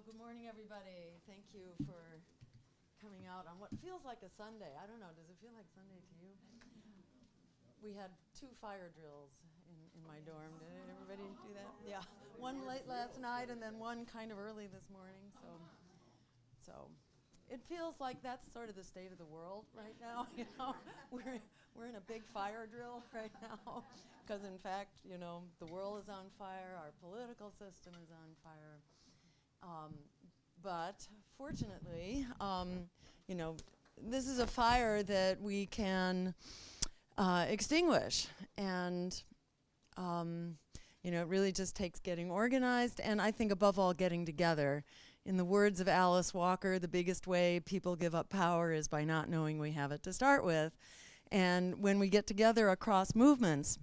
Good morning, everybody. Thank you for coming out on what feels like a Sunday. I don't know, does it feel like Sunday to you? We had 2 fire drills in my dorm. Did everybody do that? Yeah. One late last night and then one kind of early this morning. So it feels like that's sort of the state of the world right now. You know, we're in a big fire drill right now because, in fact, you know, the world is on fire. Our political system is on fire. But fortunately, you know, this is a fire that we can extinguish. And, you know, it really just takes getting organized and I think above all getting together. In the words of Alice Walker, the biggest way people give up power is by not knowing we have it to start with. And when we get together across movements,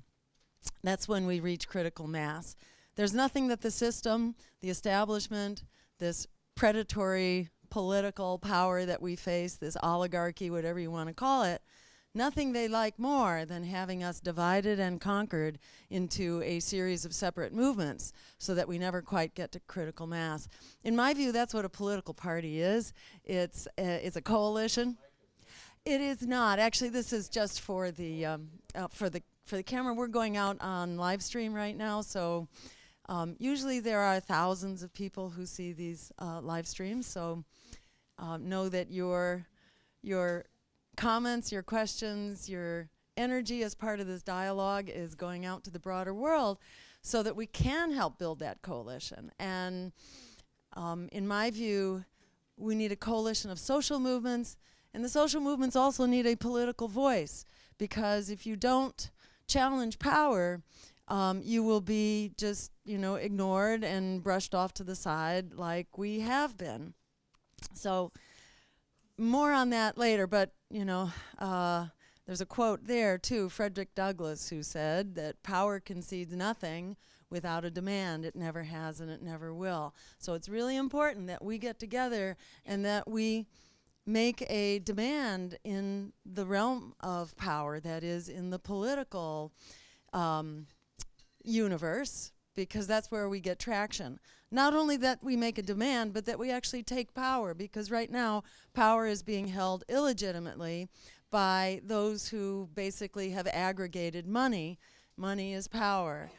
that's when we reach critical mass. There's nothing that the system, the establishment, this predatory political power that we face, this oligarchy, whatever you want to call it, nothing they like more than having us divided and conquered into a series of separate movements so that we never quite get to critical mass. In my view, that's what a political party is. It's a coalition. It is not. Actually, this is just for the camera. We're going out on live stream right now, so usually there are thousands of people who see these live streams. So know that your comments, your questions, your energy as part of this dialogue is going out to the broader world so that we can help build that coalition. And in my view, we need a coalition of social movements, and the social movements also need a political voice, because if you don't challenge power, you will be just, you know, ignored and brushed off to the side like we have been. So more on that later, but, you know, there's a quote there, too, Frederick Douglass, who said that power concedes nothing without a demand. It never has and it never will. So it's really important that we get together and that we make a demand in the realm of power, that is, in the political universe, because that's where we get traction. Not only that we make a demand, but that we actually take power, because right now power is being held illegitimately by those who basically have aggregated money. Money is power.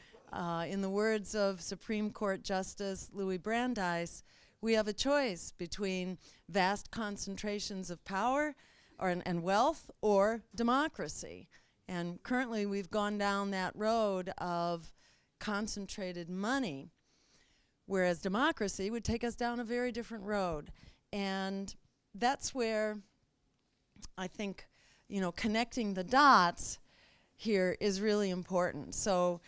In the words of Supreme Court Justice Louis Brandeis, we have a choice between vast concentrations of power and wealth or democracy. And currently we've gone down that road of concentrated money, whereas democracy would take us down a very different road. And that's where I think, you know, connecting the dots here is really important. So,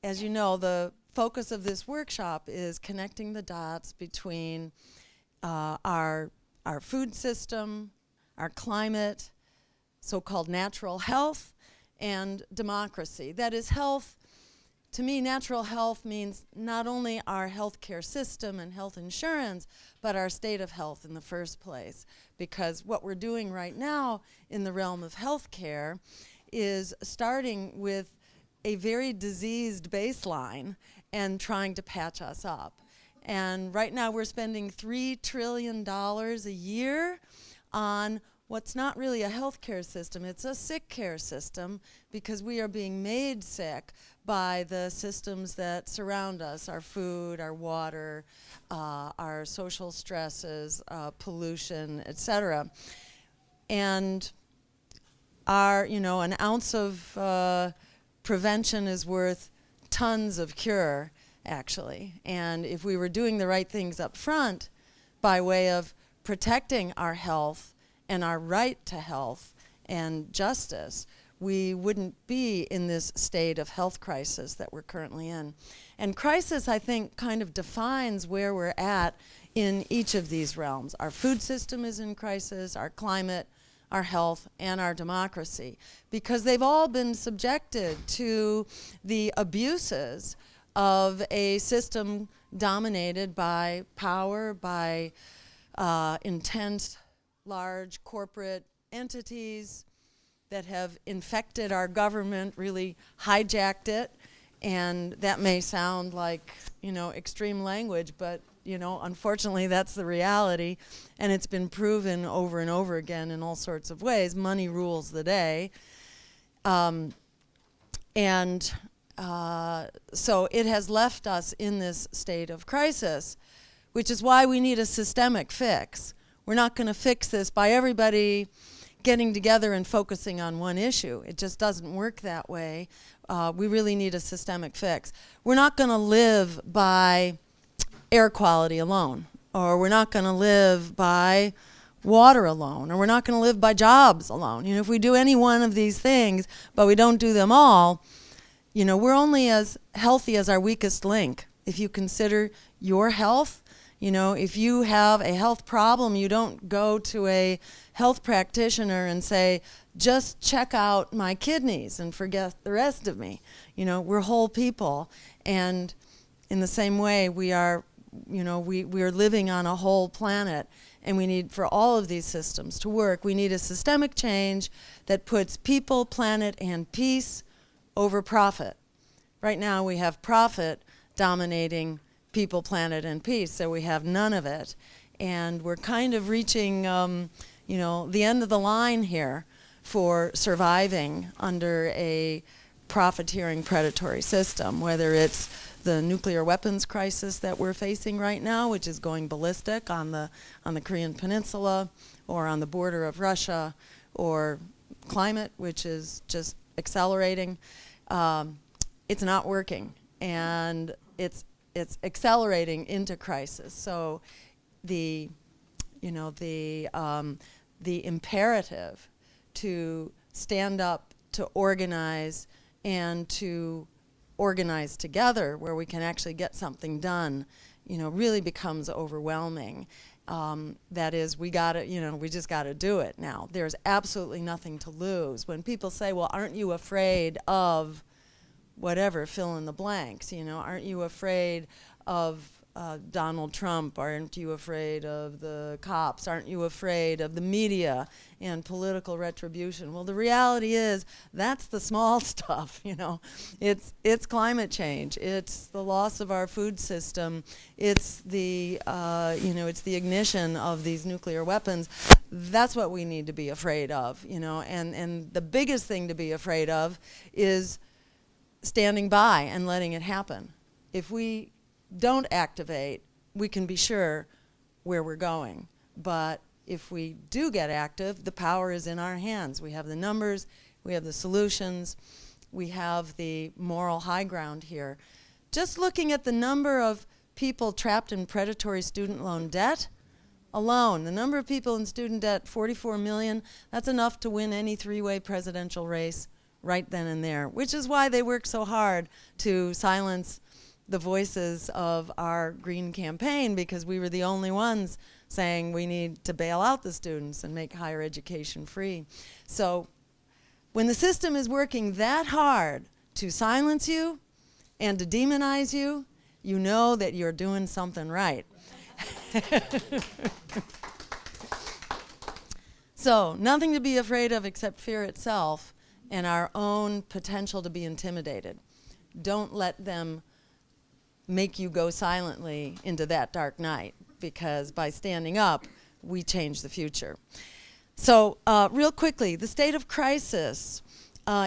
as you know, the focus of this workshop is connecting the dots between our food system, our climate, so-called natural health, and democracy. That is, health. To me, natural health means not only our healthcare system and health insurance, but our state of health in the first place. Because what we're doing right now in the realm of healthcare is starting with a very diseased baseline and trying to patch us up. And right now we're spending $3 trillion a year on what's not really a healthcare system, it's a sick care system, because we are being made sick by the systems that surround us, our food, our water, our social stresses, pollution, etc. And our, you know, an ounce of prevention is worth tons of cure, actually. And if we were doing the right things up front by way of protecting our health and our right to health and justice, we wouldn't be in this state of health crisis that we're currently in. And crisis, I think, kind of defines where we're at in each of these realms. Our food system is in crisis, our climate, our health, and our democracy, because they've all been subjected to the abuses of a system dominated by power, by intense, large corporate entities that have infected our government, really hijacked it, And that may sound like, extreme language, but, unfortunately that's the reality. And it's been proven over and over again in all sorts of ways. Money rules the day. So it has left us in this state of crisis, which is why we need a systemic fix. We're not going to fix this by everybody getting together and focusing on one issue. It just doesn't work that way. We really need a systemic fix. We're not going to live by air quality alone, or we're not going to live by water alone, or we're not going to live by jobs alone. If we do any one of these things, but we don't do them all, we're only as healthy as our weakest link. If you consider your health, if you have a health problem, you don't go to a health practitioner and say, just check out my kidneys and forget the rest of me. We're whole people. And in the same way, we are living on a whole planet. And we need, for all of these systems to work, we need a systemic change that puts people, planet, and peace over profit. Right now we have profit dominating people, planet, and peace, so we have none of it. And we're kind of reaching, the end of the line here for surviving under a profiteering predatory system, whether it's the nuclear weapons crisis that we're facing right now, which is going ballistic on the Korean Peninsula, or on the border of Russia, or climate, which is just accelerating. It's not working, and it's accelerating into crisis. So the imperative to stand up, to organize, and to organize together where we can actually get something done, really becomes overwhelming. That is, we just gotta do it now. There's absolutely nothing to lose. When people say, well, aren't you afraid of whatever, fill in the blanks, aren't you afraid of Donald Trump? Aren't you afraid of the cops? Aren't you afraid of the media and political retribution? Well, the reality is that's the small stuff, It's climate change. It's the loss of our food system. It's the ignition of these nuclear weapons. That's what we need to be afraid of, and the biggest thing to be afraid of is standing by and letting it happen. If we don't activate, we can be sure where we're going. But if we do get active, the power is in our hands. We have the numbers, we have the solutions, we have the moral high ground here. Just looking at the number of people trapped in predatory student loan debt alone, the number of people in student debt, 44 million, that's enough to win any three-way presidential race right then and there, which is why they work so hard to silence the voices of our green campaign, because we were the only ones saying we need to bail out the students and make higher education free. So when the system is working that hard to silence you and to demonize you, you know that you're doing something right. So nothing to be afraid of except fear itself and our own potential to be intimidated. Don't let them make you go silently into that dark night, because by standing up, we change the future. So real quickly, the state of crisis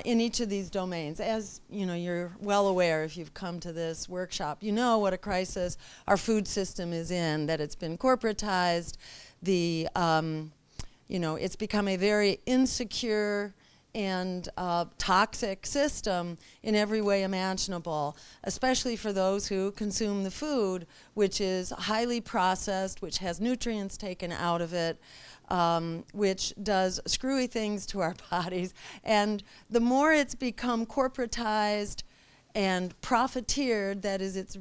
in each of these domains. As you're well aware if you've come to this workshop, you know what a crisis our food system is in, that it's been corporatized, it's become a very insecure and toxic system in every way imaginable, especially for those who consume the food, which is highly processed, which has nutrients taken out of it, which does screwy things to our bodies. And the more it's become corporatized and profiteered, that is, it's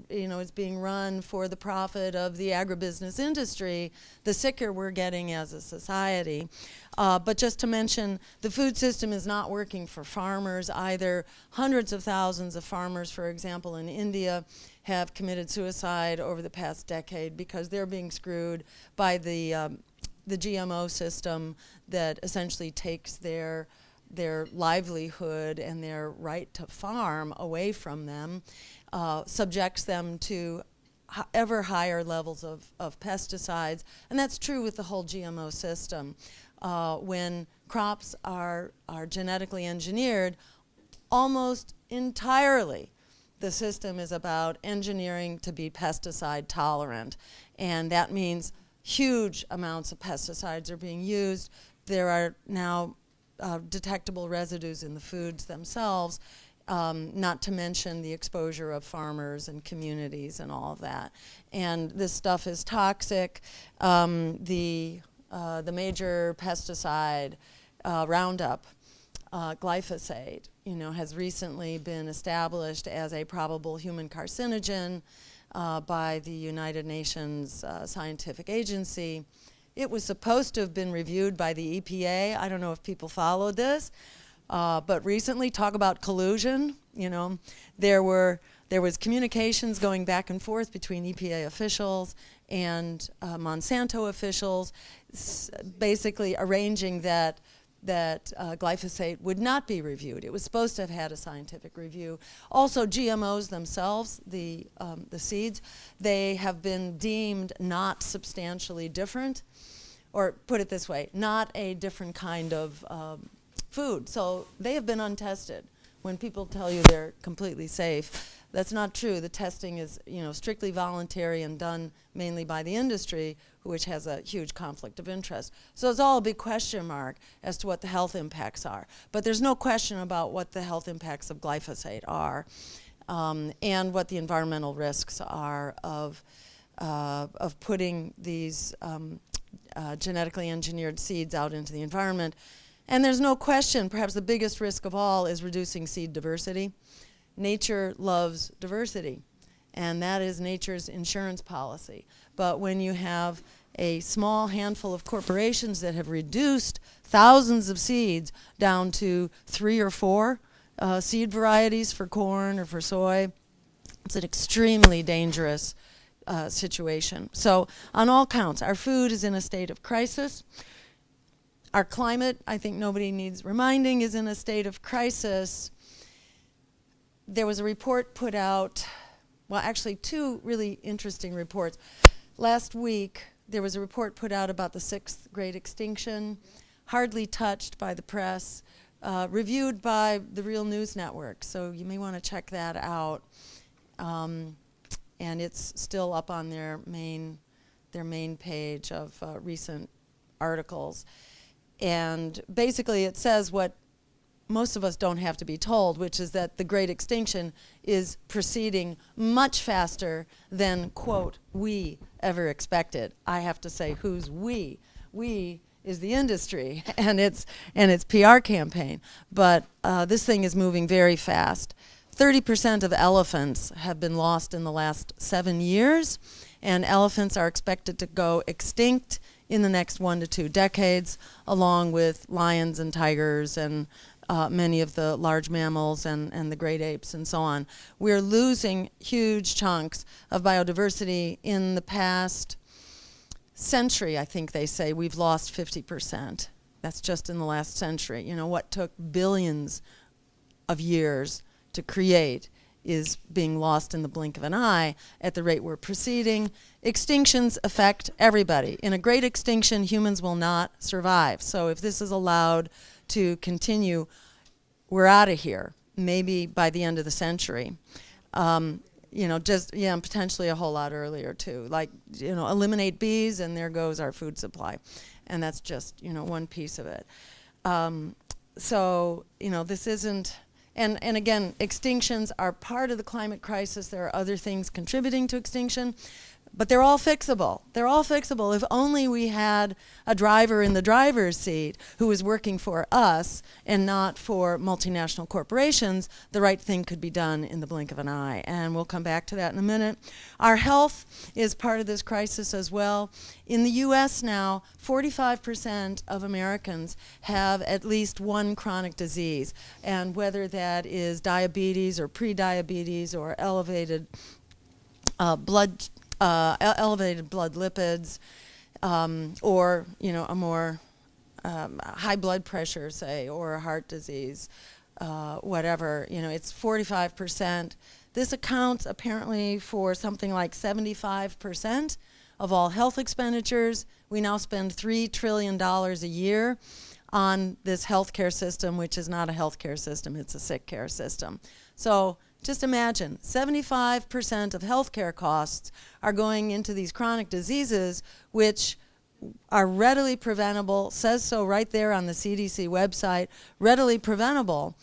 being run for the profit of the agribusiness industry, the sicker we're getting as a society. But just to mention, the food system is not working for farmers either. Hundreds of thousands of farmers, for example, in India, have committed suicide over the past decade because they're being screwed by the GMO system that essentially takes their their livelihood and their right to farm away from them, subjects them to ever higher levels of pesticides. And that's true with the whole GMO system. When crops are genetically engineered, almost entirely the system is about engineering to be pesticide tolerant. And that means huge amounts of pesticides are being used. There are now detectable residues in the foods themselves, not to mention the exposure of farmers and communities and all of that. And this stuff is toxic. The major pesticide, Roundup, glyphosate, has recently been established as a probable human carcinogen by the United Nations Scientific Agency. It was supposed to have been reviewed by the EPA. I don't know if people followed this, but recently, talk about collusion. There was communications going back and forth between EPA officials and Monsanto officials, basically arranging that glyphosate would not be reviewed. It was supposed to have had a scientific review. Also, GMOs themselves, the seeds, they have been deemed not substantially different, or put it this way, not a different kind of food. So they have been untested. When people tell you they're completely safe, that's not true. The testing is, strictly voluntary and done mainly by the industry, which has a huge conflict of interest. So it's all a big question mark as to what the health impacts are. But there's no question about what the health impacts of glyphosate are, and what the environmental risks are of putting these genetically engineered seeds out into the environment. And there's no question, perhaps the biggest risk of all is reducing seed diversity. Nature loves diversity, and that is nature's insurance policy. But when you have a small handful of corporations that have reduced thousands of seeds down to 3 or 4 seed varieties for corn or for soy, it's an extremely dangerous situation. So on all counts, our food is in a state of crisis. Our climate, I think nobody needs reminding, is in a state of crisis. There was a report put out, well, actually 2 really interesting reports. Last week, there was a report put out about the 6th great extinction, hardly touched by the press, reviewed by the Real News Network, so you may want to check that out. And it's still up on their main page of recent articles. And basically it says what most of us don't have to be told, which is that the Great Extinction is proceeding much faster than, quote, we ever expected. I have to say, who's we? We is the industry and its PR campaign. But this thing is moving very fast. 30% of elephants have been lost in the last 7 years, and elephants are expected to go extinct in the next 1 to 2 decades, along with lions and tigers and many of the large mammals and the great apes and so on. We're losing huge chunks of biodiversity. In the past century, I think they say, we've lost 50%. That's just in the last century. What took billions of years to create is being lost in the blink of an eye at the rate we're proceeding. Extinctions affect everybody. In a great extinction, humans will not survive. So if this is allowed to continue, we're out of here, maybe by the end of the century. Potentially a whole lot earlier too. Eliminate bees and there goes our food supply. And that's just, one piece of it. This isn't, and again, extinctions are part of the climate crisis. There are other things contributing to extinction, but they're all fixable. They're all fixable. If only we had a driver in the driver's seat who was working for us and not for multinational corporations, the right thing could be done in the blink of an eye. And we'll come back to that in a minute. Our health is part of this crisis as well. In the US now, 45% of Americans have at least one chronic disease. And whether that is diabetes or pre-diabetes or elevated blood lipids, or a more high blood pressure, say, or heart disease, whatever, it's 45%. This accounts apparently for something like 75% of all health expenditures. We now spend $3 trillion a year on this healthcare system, which is not a healthcare system, it's a sick care system. So just imagine, 75% of healthcare costs are going into these chronic diseases, which are readily preventable, says so right there on the CDC website, readily preventable,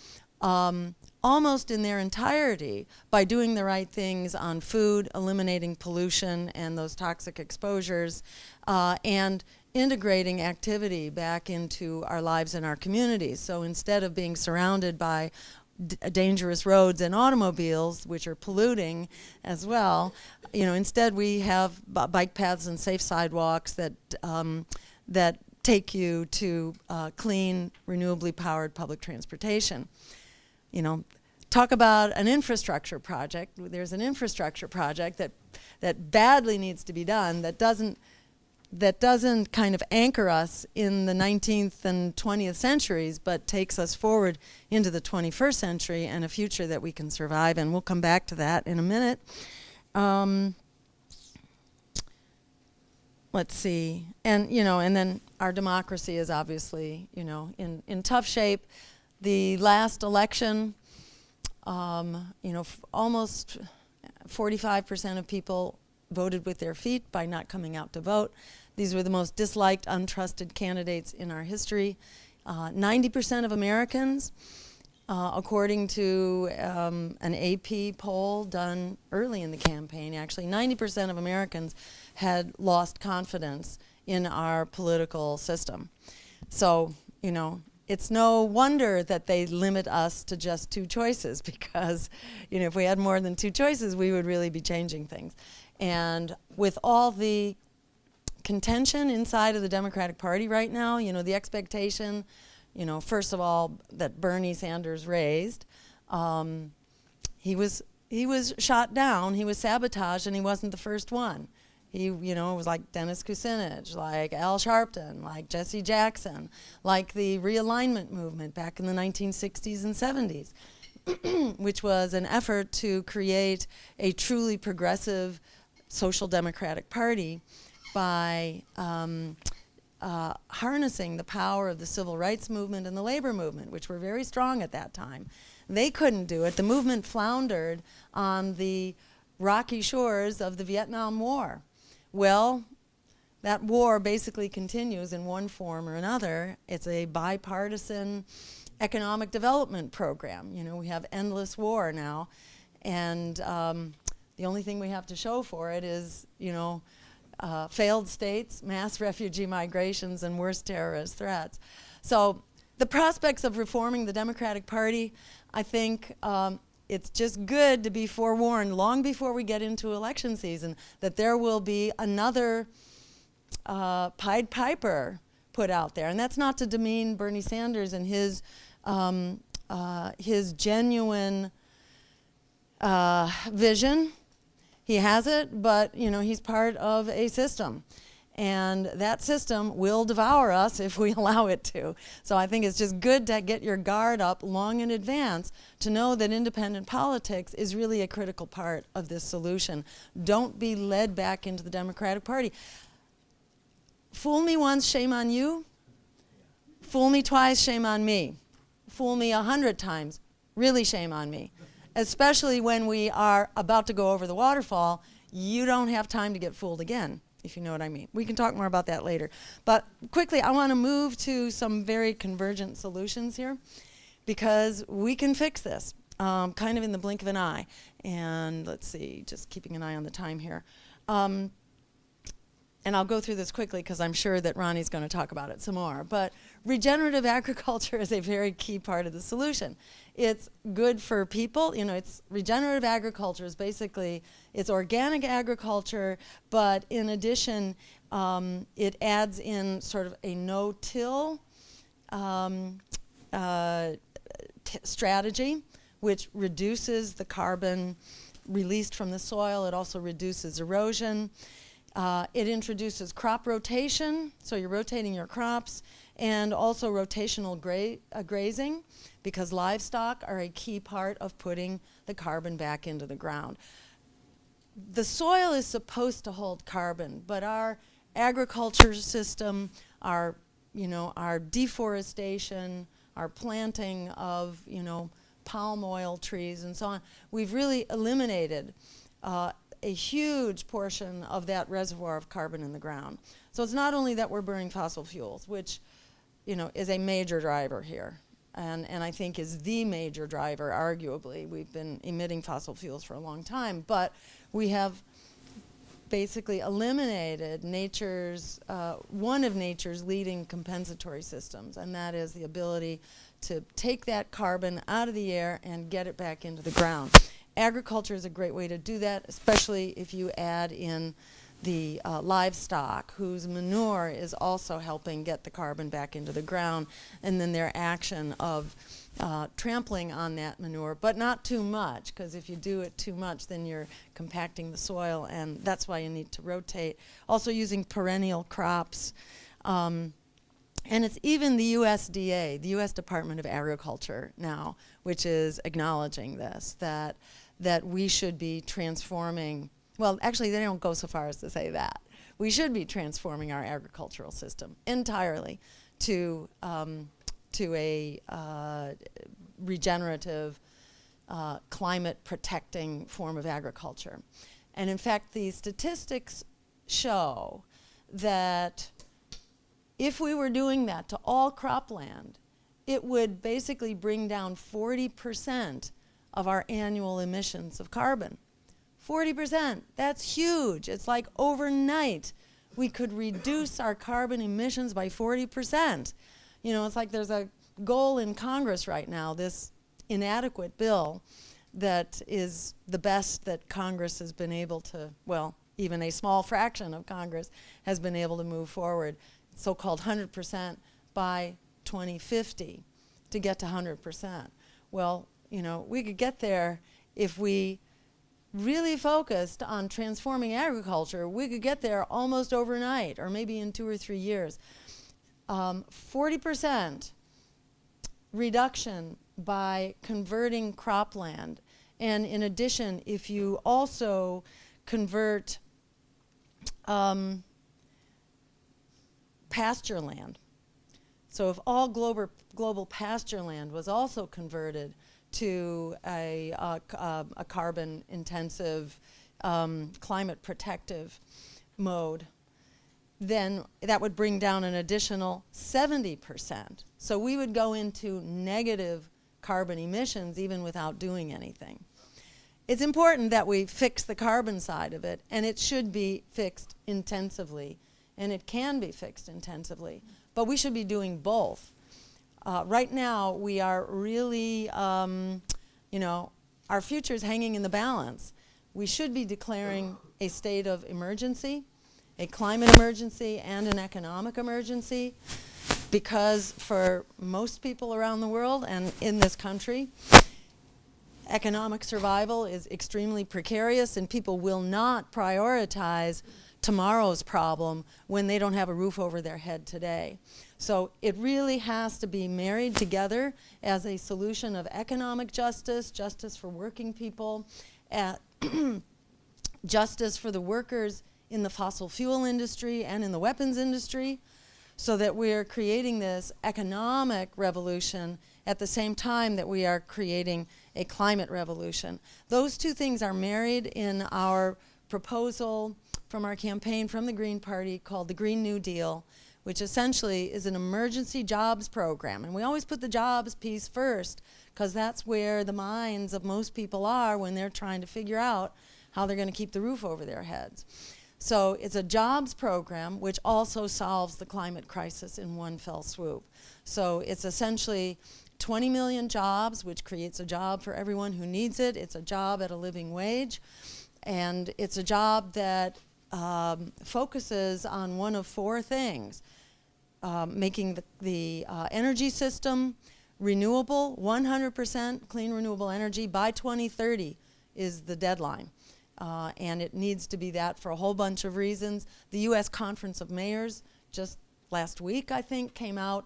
almost in their entirety by doing the right things on food, eliminating pollution and those toxic exposures, and integrating activity back into our lives and our communities. So instead of being surrounded by dangerous roads and automobiles, which are polluting as well, instead we have bike paths and safe sidewalks that that take you to clean, renewably powered public transportation. Talk about an infrastructure project. There's an infrastructure project that badly needs to be done, that doesn't kind of anchor us in the 19th and 20th centuries, but takes us forward into the 21st century and a future that we can survive in. We'll come back to that in a minute. Let's see. And then our democracy is obviously, in tough shape. The last election, almost 45% of people voted with their feet by not coming out to vote. These were the most disliked, untrusted candidates in our history. 90% of Americans, according to an AP poll done early in the campaign, actually 90% of Americans had lost confidence in our political system. So, it's no wonder that they limit us to just two choices, because, if we had more than two choices, we would really be changing things. And with all the contention inside of the Democratic Party right now, the expectation, first of all, that Bernie Sanders raised, he was shot down, he was sabotaged, and he wasn't the first one. He, it was like Dennis Kucinich, like Al Sharpton, like Jesse Jackson, like the realignment movement back in the 1960s and 70s, which was an effort to create a truly progressive social democratic party by harnessing the power of the civil rights movement and the labor movement, which were very strong at that time. They couldn't do it. The movement floundered on the rocky shores of the Vietnam War. Well, that war basically continues in one form or another. It's a bipartisan economic development program. We have endless war now, and the only thing we have to show for it is, failed states, mass refugee migrations, and worse terrorist threats. So the prospects of reforming the Democratic Party, I think it's just good to be forewarned long before we get into election season that there will be another Pied Piper put out there. And that's not to demean Bernie Sanders and his genuine vision. He has it, but he's part of a system. And that system will devour us if we allow it to. So I think it's just good to get your guard up long in advance to know that independent politics is really a critical part of this solution. Don't be led back into the Democratic Party. Fool me once, shame on you. Fool me twice, shame on me. Fool me 100 times, really shame on me. Especially when we are about to go over the waterfall, you don't have time to get fooled again, if you know what I mean. We can talk more about that later. But quickly, I want to move to some very convergent solutions here, because we can fix this kind of in the blink of an eye. And let's see, just keeping an eye on the time here. And I'll go through this quickly because I'm sure that Ronnie's going to talk about it some more. But regenerative agriculture is a very key part of the solution. It's good for people. It's regenerative agriculture is basically, it's organic agriculture, but in addition, it adds in sort of a no-till strategy, which reduces the carbon released from the soil. It also reduces erosion. It introduces crop rotation, so you're rotating your crops, and also rotational grazing, because livestock are a key part of putting the carbon back into the ground. The soil is supposed to hold carbon, but our agriculture system, our deforestation, our planting of palm oil trees and so on, we've really eliminated a huge portion of that reservoir of carbon in the ground. So it's not only that we're burning fossil fuels, which is a major driver here, and I think is the major driver, arguably. We've been emitting fossil fuels for a long time, but we have basically eliminated one of nature's leading compensatory systems, and that is the ability to take that carbon out of the air and get it back into the ground. Agriculture is a great way to do that, especially if you add in the livestock, whose manure is also helping get the carbon back into the ground, and then their action of trampling on that manure, but not too much, because if you do it too much, then you're compacting the soil, and that's why you need to rotate. Also using perennial crops. And it's even the USDA, the U.S. Department of Agriculture now, which is acknowledging this, that we should be transforming. Well, actually, they don't go so far as to say that. We should be transforming our agricultural system entirely to a regenerative, climate-protecting form of agriculture. And in fact, the statistics show that if we were doing that to all cropland, it would basically bring down 40% of our annual emissions of carbon. 40%, that's huge. It's like overnight we could reduce our carbon emissions by 40%. It's like there's a goal in Congress right now, this inadequate bill that is the best that Congress has been able to, well, even a small fraction of Congress has been able to move forward, so-called 100% by 2050 to get to 100%. Well, we could get there if we really focused on transforming agriculture. We could get there almost overnight, or maybe in 2 or 3 years. 40% reduction by converting cropland. And in addition, if you also convert pasture land, so if all global pasture land was also converted to a carbon-intensive, climate-protective mode, then that would bring down an additional 70%. So we would go into negative carbon emissions even without doing anything. It's important that we fix the carbon side of it, and it should be fixed intensively, and it can be fixed intensively, but we should be doing both. Right now, we are really, our future is hanging in the balance. We should be declaring a state of emergency, a climate emergency, and an economic emergency, because for most people around the world and in this country, economic survival is extremely precarious, and people will not prioritize tomorrow's problem when they don't have a roof over their head today. So it really has to be married together as a solution of economic justice, justice for working people, justice for the workers in the fossil fuel industry and in the weapons industry, so that we're creating this economic revolution at the same time that we are creating a climate revolution. Those two things are married in our proposal from our campaign from the Green Party called the Green New Deal, which essentially is an emergency jobs program. And we always put the jobs piece first, because that's where the minds of most people are when they're trying to figure out how they're going to keep the roof over their heads. So it's a jobs program which also solves the climate crisis in one fell swoop. So it's essentially 20 million jobs, which creates a job for everyone who needs it. It's a job at a living wage. And it's a job that focuses on one of four things: making the energy system renewable, 100% clean renewable energy by 2030 is the deadline. and it needs to be that for a whole bunch of reasons. The U.S. Conference of Mayors just last week, I think, came out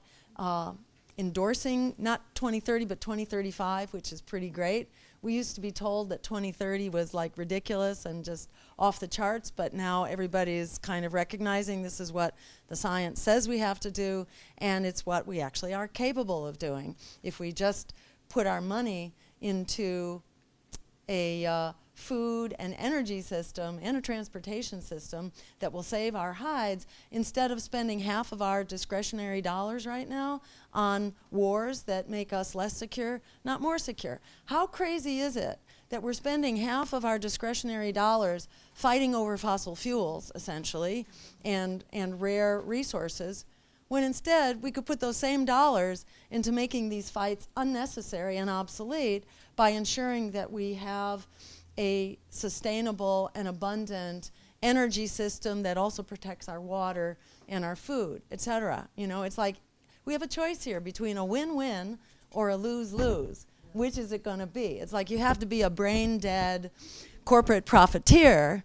endorsing not 2030 but 2035, which is pretty great. We used to be told that 2030 was like ridiculous and just off the charts, but now everybody's kind of recognizing this is what the science says we have to do, and it's what we actually are capable of doing. If we just put our money into a food and energy system and a transportation system that will save our hides, instead of spending half of our discretionary dollars right now on wars that make us less secure, not more secure. How crazy is it that we're spending half of our discretionary dollars fighting over fossil fuels, essentially, and rare resources, when instead we could put those same dollars into making these fights unnecessary and obsolete by ensuring that we have a sustainable and abundant energy system that also protects our water and our food, etc. You know, it's like we have a choice here between a win-win or a lose-lose. Which is it going to be? It's like you have to be a brain-dead corporate profiteer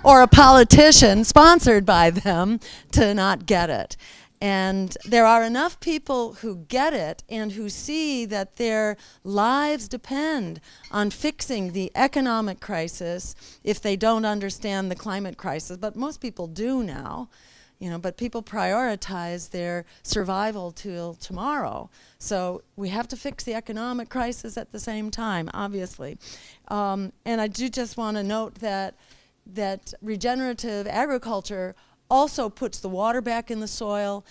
or a politician sponsored by them to not get it. And there are enough people who get it and who see that their lives depend on fixing the economic crisis if they don't understand the climate crisis. But most people do now, you know, but people prioritize their survival till tomorrow. So we have to fix the economic crisis at the same time, obviously. And I do just want to note that regenerative agriculture also puts the water back in the soil.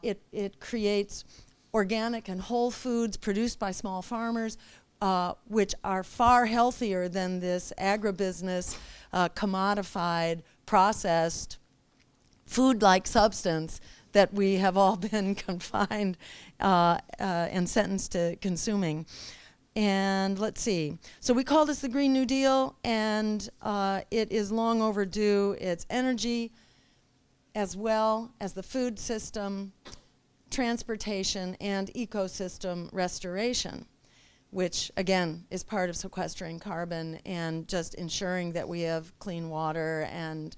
It creates organic and whole foods produced by small farmers, which are far healthier than this agribusiness, commodified, processed, food-like substance that we have all been confined and sentenced to consuming. And let's see. So we call this the Green New Deal, and it is long overdue. It's energy, as well as the food system, transportation, and ecosystem restoration, which again is part of sequestering carbon and just ensuring that we have clean water and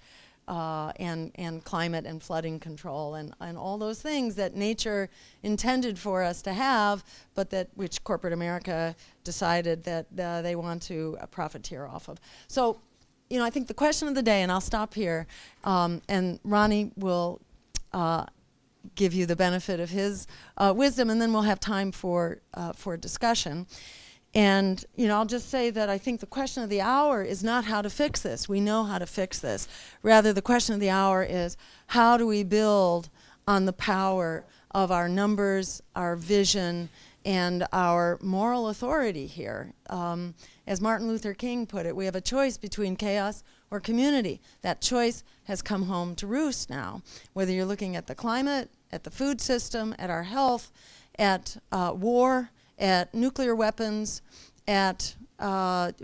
climate and flooding control and all those things that nature intended for us to have, but which corporate America decided that they want to profiteer off of. So, you know, I think the question of the day, and I'll stop here, and Ronnie will give you the benefit of his wisdom, and then we'll have time for discussion. And, you know, I'll just say that I think the question of the hour is not how to fix this. We know how to fix this. Rather, the question of the hour is how do we build on the power of our numbers, our vision, and our moral authority here. As Martin Luther King put it, we have a choice between chaos or community. That choice has come home to roost now. Whether you're looking at the climate, at the food system, at our health, at war, at nuclear weapons, at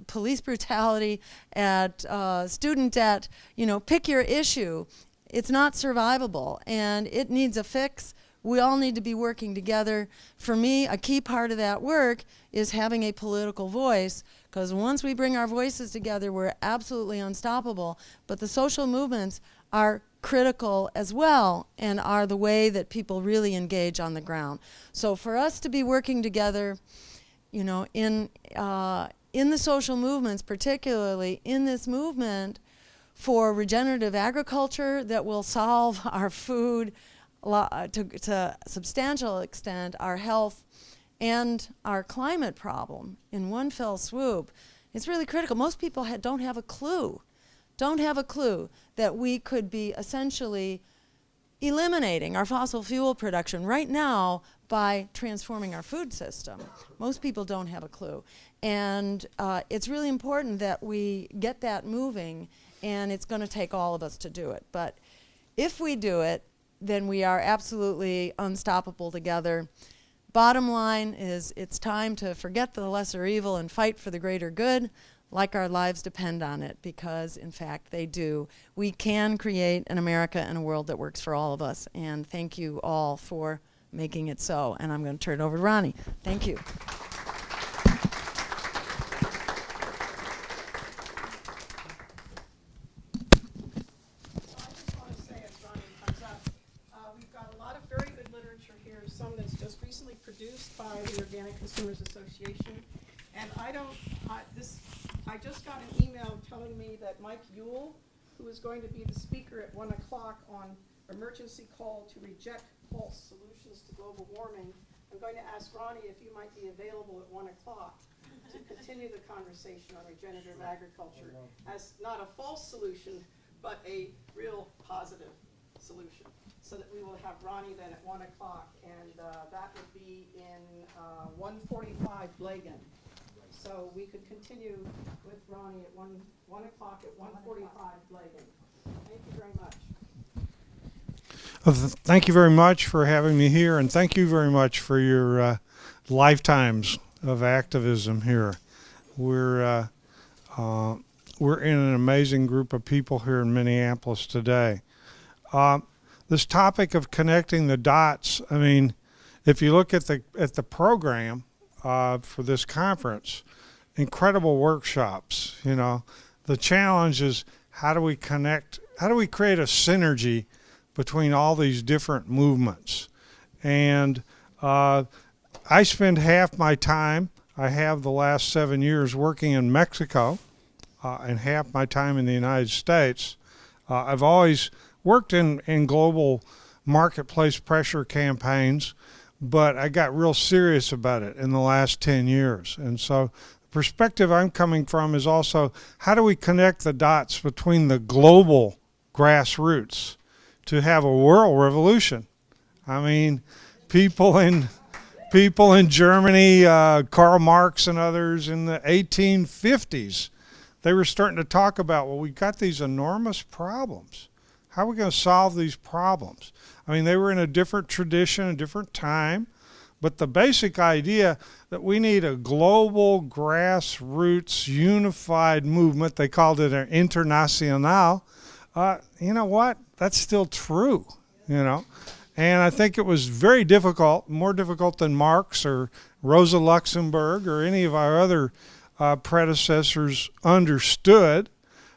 police brutality, at student debt, you know, pick your issue. It's not survivable, and it needs a fix. We all need to be working together. For me, a key part of that work is having a political voice, because once we bring our voices together, we're absolutely unstoppable. But the social movements are critical as well and are the way that people really engage on the ground. So for us to be working together, you know, in the social movements, particularly in this movement for regenerative agriculture that will solve our food, to a substantial extent, our health and our climate problem in one fell swoop, it's really critical. Most people don't have a clue that we could be essentially eliminating our fossil fuel production right now by transforming our food system. Most people don't have a clue. And it's really important that we get that moving, and it's going to take all of us to do it. But if we do it, then we are absolutely unstoppable together. Bottom line is it's time to forget the lesser evil and fight for the greater good, like our lives depend on it, because in fact they do. We can create an America and a world that works for all of us, and thank you all for making it so. And I'm going to turn it over to Ronnie. Thank you. just recently produced by the Organic Consumers Association. And I just got an email telling me that Mike Yule, who is going to be the speaker at 1 o'clock on emergency call to reject false solutions to global warming, I'm going to ask Ronnie if you might be available at 1 o'clock to continue the conversation on regenerative agriculture as not a false solution, but a real positive solution. So that we will have Ronnie then at 1 o'clock, and that would be in 145 Blagan. So we could continue with Ronnie at 1 o'clock at 145 Blagan. Thank you very much. Thank you very much for having me here, and thank you very much for your lifetimes of activism here. We're in an amazing group of people here in Minneapolis today. This topic of connecting the dots, I mean, if you look at the program for this conference, incredible workshops, you know. The challenge is how do we create a synergy between all these different movements? And I spend half my time, I have the last 7 years, working in Mexico, and half my time in the United States. I've always worked in global marketplace pressure campaigns, but I got real serious about it in the last 10 years. And so the perspective I'm coming from is also, how do we connect the dots between the global grassroots to have a world revolution? I mean, people in Germany, Karl Marx and others in the 1850s, they were starting to talk about, well, we got these enormous problems. How are we going to solve these problems? I mean, they were in a different tradition, a different time, but the basic idea that we need a global grassroots unified movement, they called it an international, you know what? That's still true, you know. And I think it was very difficult, more difficult than Marx or Rosa Luxemburg or any of our other predecessors understood,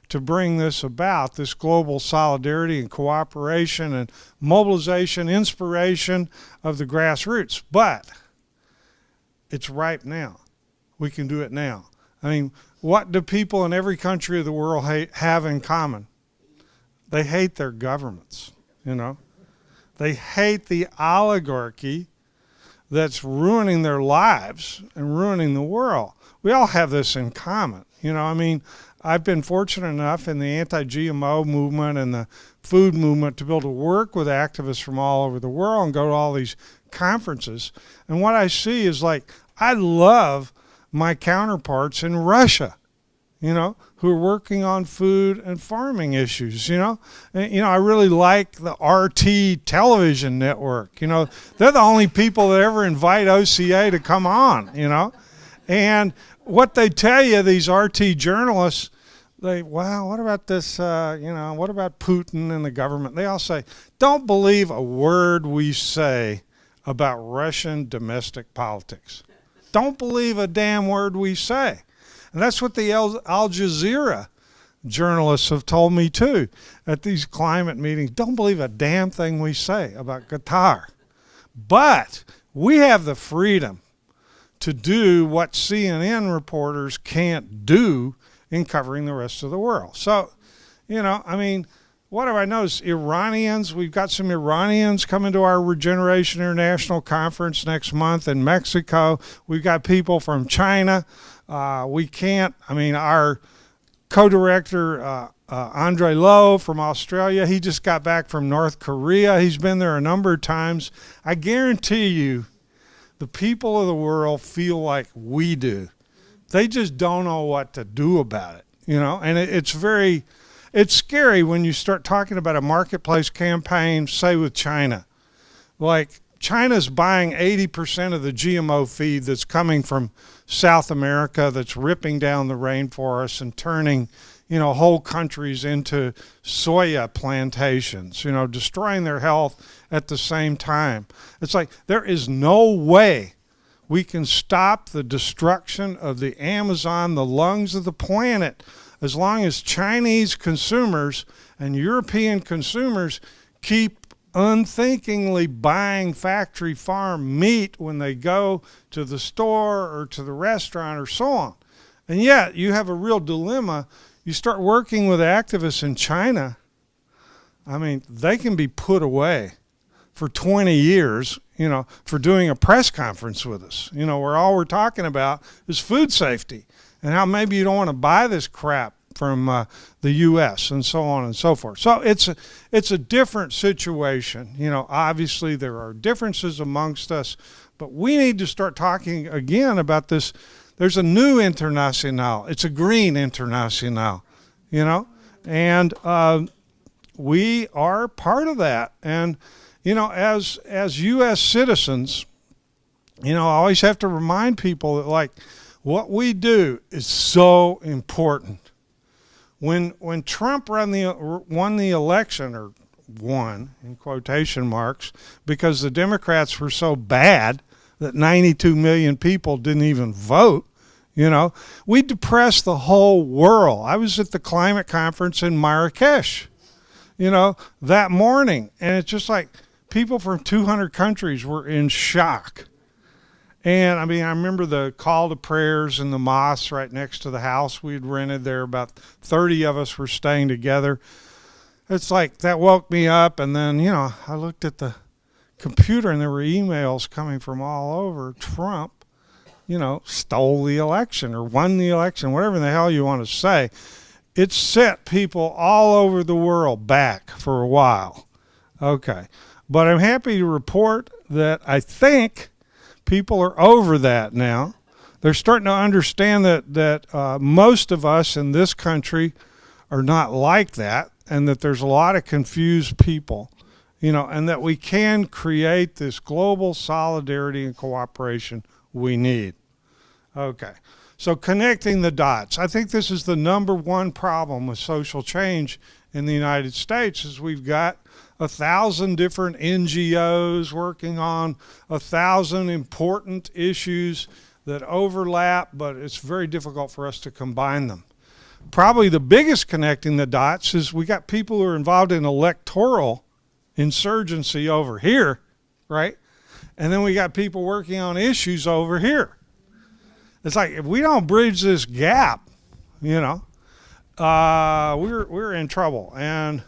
to bring this about, this global solidarity and cooperation and mobilization, inspiration of the grassroots. But it's ripe now. We can do it now. I mean, what do people in every country of the world have in common? They hate their governments, you know. They hate the oligarchy that's ruining their lives and ruining the world. We all have this in common, you know. I mean, I've been fortunate enough in the anti-GMO movement and the food movement to be able to work with activists from all over the world and go to all these conferences. And what I see is, like, I love my counterparts in Russia, you know, who are working on food and farming issues, you know. And, you know, I really like the RT television network, you know. They're the only people that ever invite OCA to come on, you know. And what they tell you, these RT journalists, wow, what about this, you know, what about Putin and the government? They all say, don't believe a word we say about Russian domestic politics. Don't believe a damn word we say. And that's what the Al Jazeera journalists have told me too at these climate meetings. Don't believe a damn thing we say about Qatar. But we have the freedom to do what CNN reporters can't do in covering the rest of the world. So, you know, I mean, what have I noticed? Iranians, we've got some Iranians coming to our Regeneration International Conference next month in Mexico. We've got people from China. Our co-director, Andre Lowe from Australia, he just got back from North Korea. He's been there a number of times. I guarantee you, the people of the world feel like we do. They just don't know what to do about it, you know. And it's scary when you start talking about a marketplace campaign, say with China. Like, China's buying 80% of the GMO feed that's coming from South America, that's ripping down the rainforests and turning, you know, whole countries into soya plantations, you know, destroying their health at the same time. It's like, there is no way we can stop the destruction of the Amazon, the lungs of the planet, as long as Chinese consumers and European consumers keep unthinkingly buying factory farm meat when they go to the store or to the restaurant or so on. And yet you have a real dilemma. You start working with activists in China, I mean, they can be put away for 20 years, for doing a press conference with us, where all we're talking about is food safety and how maybe you don't want to buy this crap from the U.S. and so on and so forth. So it's a different situation. Obviously there are differences amongst us, but we need to start talking again about this. There's a new international. It's a green international, and we are part of that. And as U.S. citizens, I always have to remind people that, like, what we do is so important. When Trump won the election, or won in quotation marks, because the Democrats were so bad that 92 million people didn't even vote, we depressed the whole world. I was at the climate conference in Marrakesh, that morning, and it's just like, people from 200 countries were in shock. And I remember the call to prayers in the mosque right next to the house we'd rented there. About 30 of us were staying together. It's like that woke me up. And then, I looked at the computer and there were emails coming from all over. Trump, stole the election or won the election, whatever the hell you want to say. It set people all over the world back for a while. Okay. But I'm happy to report that I think people are over that now. They're starting to understand that most of us in this country are not like that, and that there's a lot of confused people, and that we can create this global solidarity and cooperation we need. Okay, so connecting the dots. I think this is the number one problem with social change in the United States, is we've got 1,000 different NGOs working on 1,000 important issues that overlap, but it's very difficult for us to combine them. Probably the biggest connecting the dots is we got people who are involved in electoral insurgency over here, right? And then we got people working on issues over here. It's like, if we don't bridge this gap, we're in trouble. And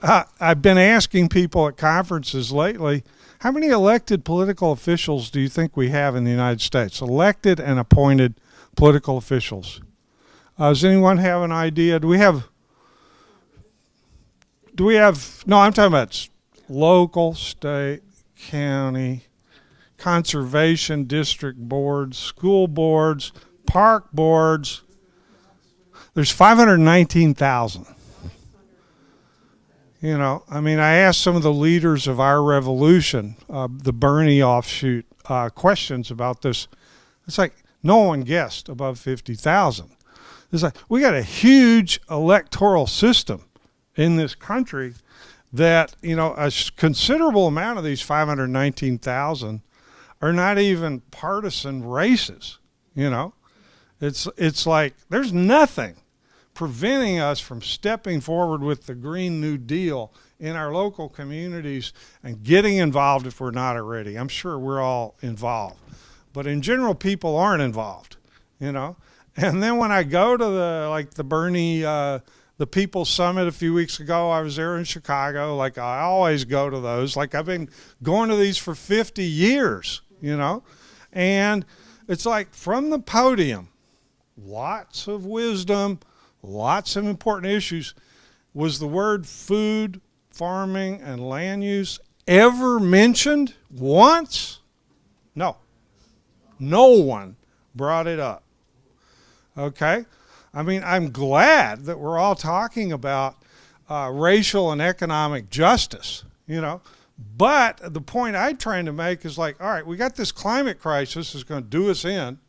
I've been asking people at conferences lately, how many elected political officials do you think we have in the United States? Elected and appointed political officials. Does anyone have an idea? No, I'm talking about local, state, county, conservation district boards, school boards, park boards. There's 519,000. I asked some of the leaders of our revolution, the Bernie offshoot, questions about this. It's like no one guessed above 50,000. It's like we got a huge electoral system in this country that, a considerable amount of these 519,000 are not even partisan races. It's like there's nothing preventing us from stepping forward with the Green New Deal in our local communities and getting involved if we're not already. I'm sure we're all involved, but in general, people aren't involved, And then when I go to the Bernie, the People's Summit a few weeks ago, I was there in Chicago. Like I always go to those. Like I've been going to these for 50 years, and it's like from the podium, lots of wisdom, lots of important issues. Was the word food, farming, and land use ever mentioned once? No. No one brought it up. Okay? I'm glad that we're all talking about racial and economic justice, But the point I'm trying to make is like, all right, we got this climate crisis that's going to do us in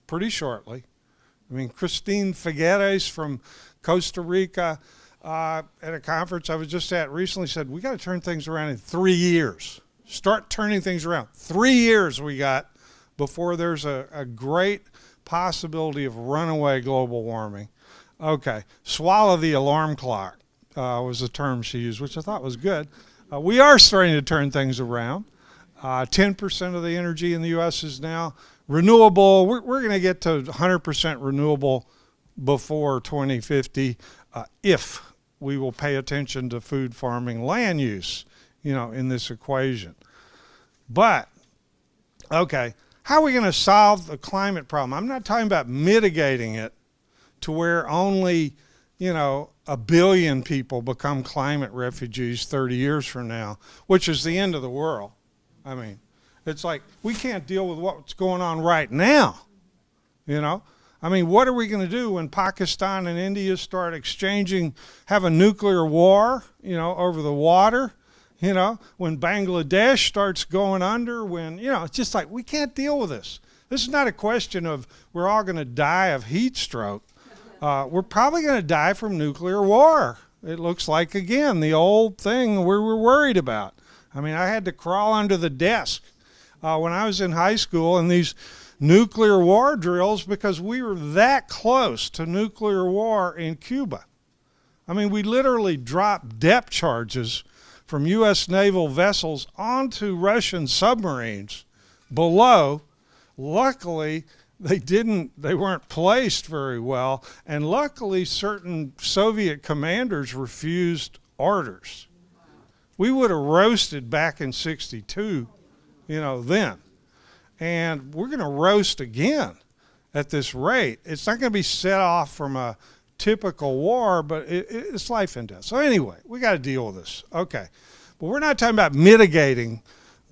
pretty shortly. Christine Figueres from Costa Rica at a conference I was just at recently said, we got to turn things around in 3 years. Start turning things around. 3 years we got before there's a great possibility of runaway global warming. Okay, swallow the alarm clock was the term she used, which I thought was good. We are starting to turn things around. 10% of the energy in the U.S. is now renewable. We're going to get to 100% renewable before 2050 if we will pay attention to food farming land use, in this equation. But, okay, how are we going to solve the climate problem? I'm not talking about mitigating it to where only, 1 billion people become climate refugees 30 years from now, which is the end of the world. I mean, it's like we can't deal with what's going on right now, I mean, what are we going to do when Pakistan and India start have a nuclear war, over the water, when Bangladesh starts going under, it's just like we can't deal with this. This is not a question of we're all going to die of heat stroke. We're probably going to die from nuclear war. It looks like, again, the old thing we were worried about. I mean, I had to crawl under the desk when I was in high school in these nuclear war drills because we were that close to nuclear war in Cuba. I mean, we literally dropped depth charges from U.S. naval vessels onto Russian submarines below. Luckily, they weren't placed very well, and luckily certain Soviet commanders refused orders. We would have roasted back in '62, then. And we're going to roast again at this rate. It's not going to be set off from a typical war, but it's life and death. So anyway, we got to deal with this. Okay. But we're not talking about mitigating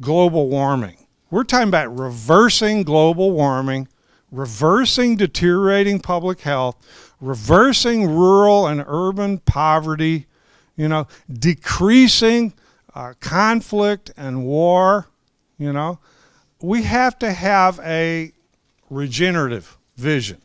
global warming. We're talking about reversing global warming, reversing deteriorating public health, reversing rural and urban poverty, decreasing conflict and war, We have to have a regenerative vision,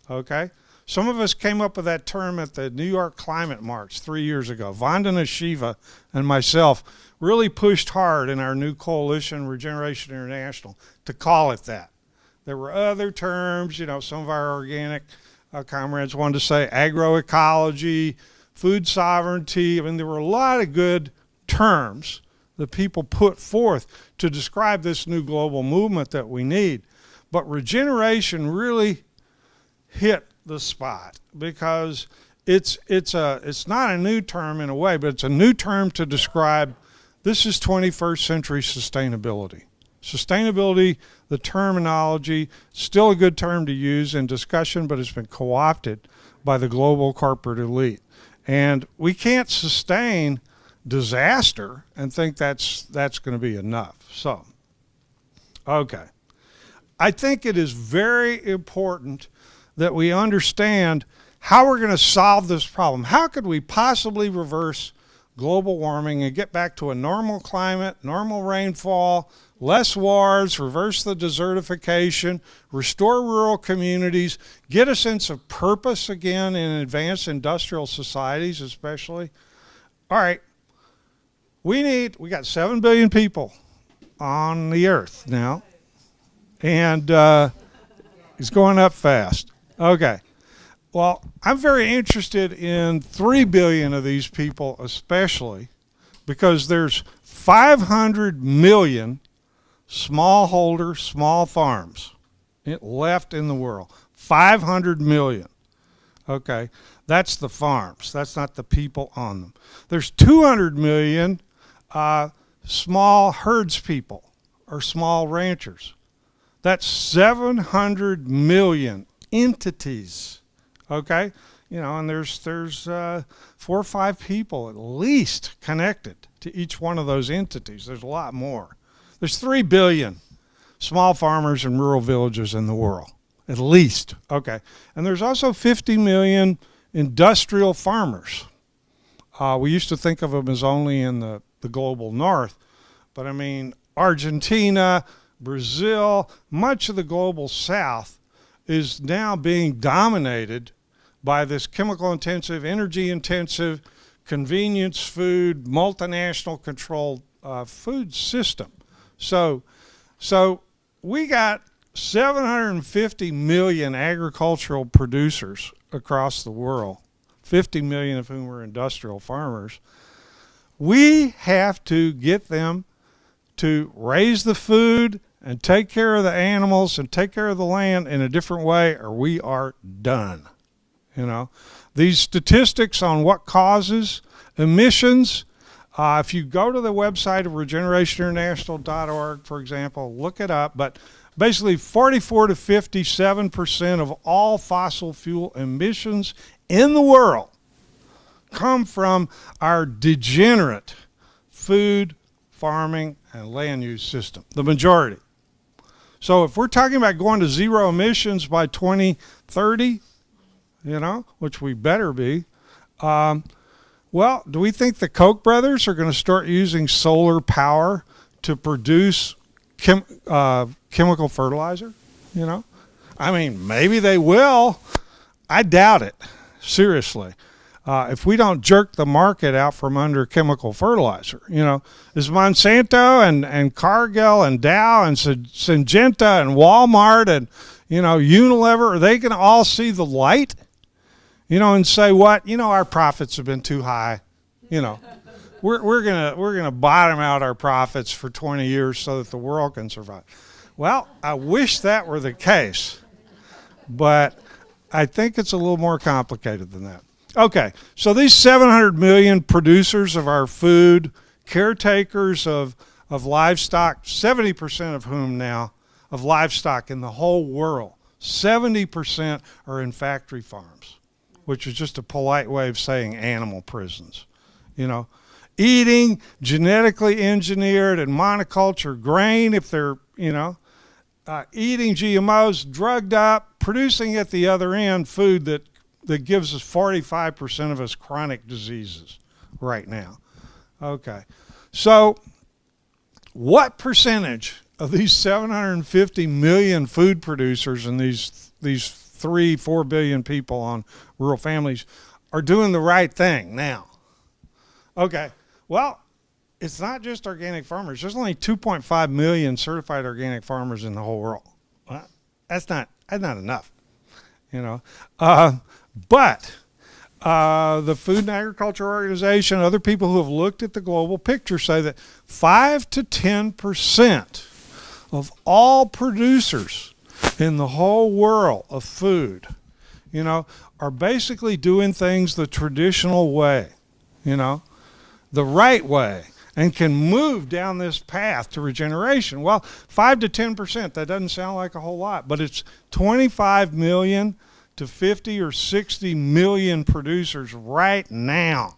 okay? Some of us came up with that term at the New York Climate March 3 years ago. Vandana Shiva and myself really pushed hard in our new coalition, Regeneration International, to call it that. There were other terms, some of our organic comrades wanted to say agroecology, food sovereignty. I mean, there were a lot of good terms that people put forth to describe this new global movement that we need. But regeneration really hit the spot because it's not a new term in a way, but it's a new term to describe this is 21st century sustainability. Sustainability, the terminology, still a good term to use in discussion, but it's been co-opted by the global corporate elite. And we can't sustain disaster and think that's going to be enough. So, okay. I think it is very important that we understand how we're going to solve this problem. How could we possibly reverse global warming and get back to a normal climate, normal rainfall, less wars, reverse the desertification, restore rural communities, get a sense of purpose again in advanced industrial societies especially? All right. We got 7 billion people on the earth now, and it's going up fast. Okay. Well, I'm very interested in 3 billion of these people especially because there's 500 million smallholder, small farms left in the world. 500 million. Okay. That's the farms. That's not the people on them. There's 200 million small herds people or small ranchers. That's 700 million entities. Okay, and there's 4 or 5 people at least connected to each one of those entities. There's a lot more. There's 3 billion small farmers and rural villages in the world, at least. Okay, and there's also 50 million industrial farmers. We used to think of them as only in the global north, but I mean Argentina, Brazil, much of the global south is now being dominated by this chemical intensive, energy intensive, convenience food, multinational controlled food system. So we got 750 million agricultural producers across the world, 50 million of whom are industrial farmers. We have to get them to raise the food and take care of the animals and take care of the land in a different way, or we are done. You know, these statistics on what causes emissions, if you go to the website of regenerationinternational.org, for example, look it up, but basically 44 to 57% of all fossil fuel emissions in the world come from our degenerate food, farming, and land use system, the majority. So if we're talking about going to zero emissions by 2030, you know, which we better be, well, do we think the Koch brothers are going to start using solar power to produce chemical fertilizer? You know, I mean, maybe they will. I doubt it, seriously. If we don't jerk the market out from under chemical fertilizer, you know, is Monsanto and Cargill and Dow and Syngenta and Walmart and, you know, Unilever, are they going to all see the light, you know, and say, what, you know, our profits have been too high, you know, we're gonna bottom out our profits for 20 years so that the world can survive. Well, I wish that were the case, but I think it's a little more complicated than that. Okay, so these 700 million producers of our food, caretakers of livestock, 70% of whom now, of livestock in the whole world, 70% are in factory farms, which is just a polite way of saying animal prisons. You know, eating genetically engineered and monoculture grain, if they're, you know, eating GMOs, drugged up, producing at the other end food that gives us 45% of us chronic diseases right now. Okay, so what percentage of these 750 million food producers and these 3-4 billion people on rural families are doing the right thing now? Okay, well, it's not just organic farmers. There's only 2.5 million certified organic farmers in the whole world. Well, that's not enough, you know. But the Food and Agriculture Organization, other people who have looked at the global picture say that 5 to 10% of all producers in the whole world of food, you know, are basically doing things the traditional way, you know, the right way, and can move down this path to regeneration. Well, 5 to 10%, that doesn't sound like a whole lot, but it's 25 million to 50 or 60 million producers right now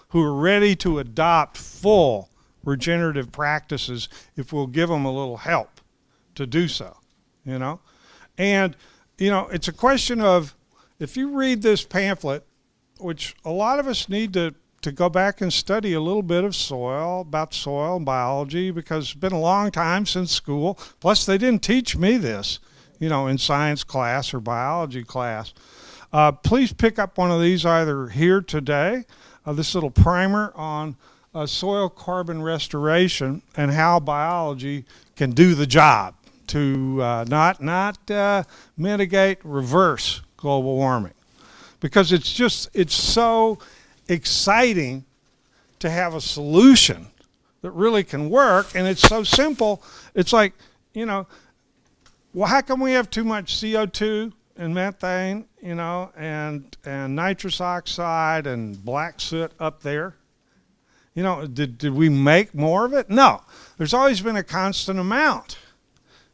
who are ready to adopt full regenerative practices if we'll give them a little help to do so, you know. And, you know, it's a question of, if you read this pamphlet, which a lot of us need to go back and study a little bit of about soil and biology, because it's been a long time since school. Plus, they didn't teach me this, you know, in science class or biology class. Please pick up one of these either here today, this little primer on soil carbon restoration and how biology can do the job to not mitigate, reverse global warming. Because it's so exciting to have a solution that really can work, and it's so simple. It's like, you know, well, how come we have too much CO2 and methane, you know, and nitrous oxide and black soot up there? You know, did we make more of it? No. There's always been a constant amount,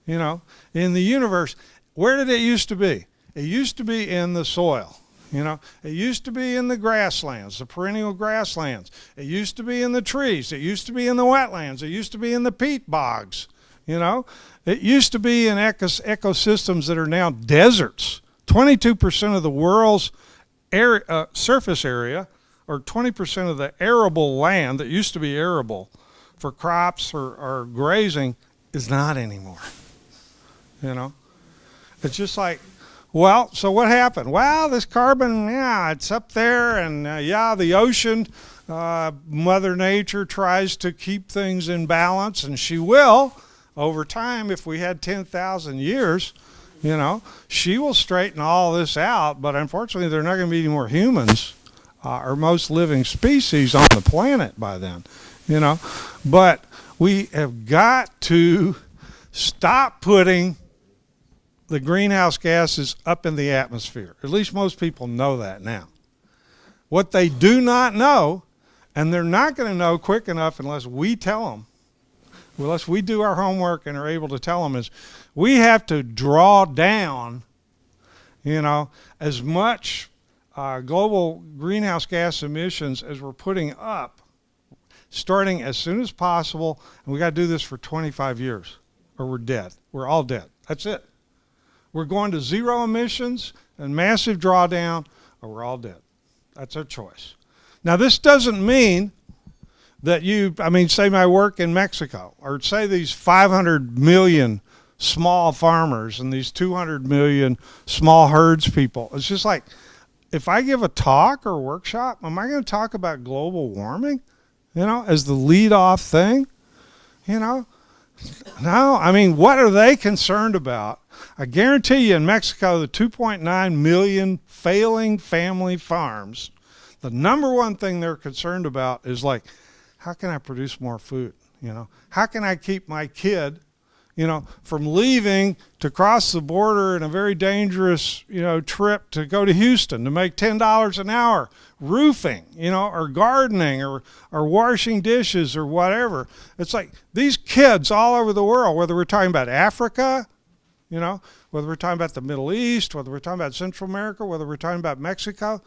you know, in the universe. Where did it used to be? It used to be in the soil. You know, it used to be in the grasslands, the perennial grasslands. It used to be in the trees. It used to be in the wetlands. It used to be in the peat bogs. You know, it used to be in ecosystems that are now deserts. 22% of the world's surface area, or 20% of the arable land that used to be arable for crops or grazing, is not anymore. You know, it's just like, well, so what happened? Well, this carbon, yeah, it's up there, and yeah, the ocean, Mother Nature tries to keep things in balance, and she will over time. If we had 10,000 years, you know, she will straighten all this out, but unfortunately there are not going to be any more humans or most living species on the planet by then, you know. But we have got to stop putting the greenhouse gases up in the atmosphere. At least most people know that now. What they do not know, and they're not going to know quick enough unless we tell them, unless we do our homework and are able to tell them, is we have to draw down, you know, as much global greenhouse gas emissions as we're putting up, starting as soon as possible. And we got to do this for 25 years or we're dead. We're all dead. That's it. We're going to zero emissions and massive drawdown, or we're all dead. That's our choice. Now, this doesn't mean that say my work in Mexico, or say these 500 million small farmers and these 200 million small herds people. It's just like, if I give a talk or a workshop, am I going to talk about global warming, you know, as the lead-off thing? You know? No, I mean, what are they concerned about? I guarantee you in Mexico, the 2.9 million failing family farms, the number one thing they're concerned about is like, how can I produce more food? You know, how can I keep my kid, you know, from leaving to cross the border in a very dangerous, you know, trip to go to Houston to make $10 an hour roofing, you know, or gardening or washing dishes or whatever. It's like these kids all over the world, whether we're talking about Africa, you know, whether we're talking about the Middle East, whether we're talking about Central America, whether we're talking about Mexico,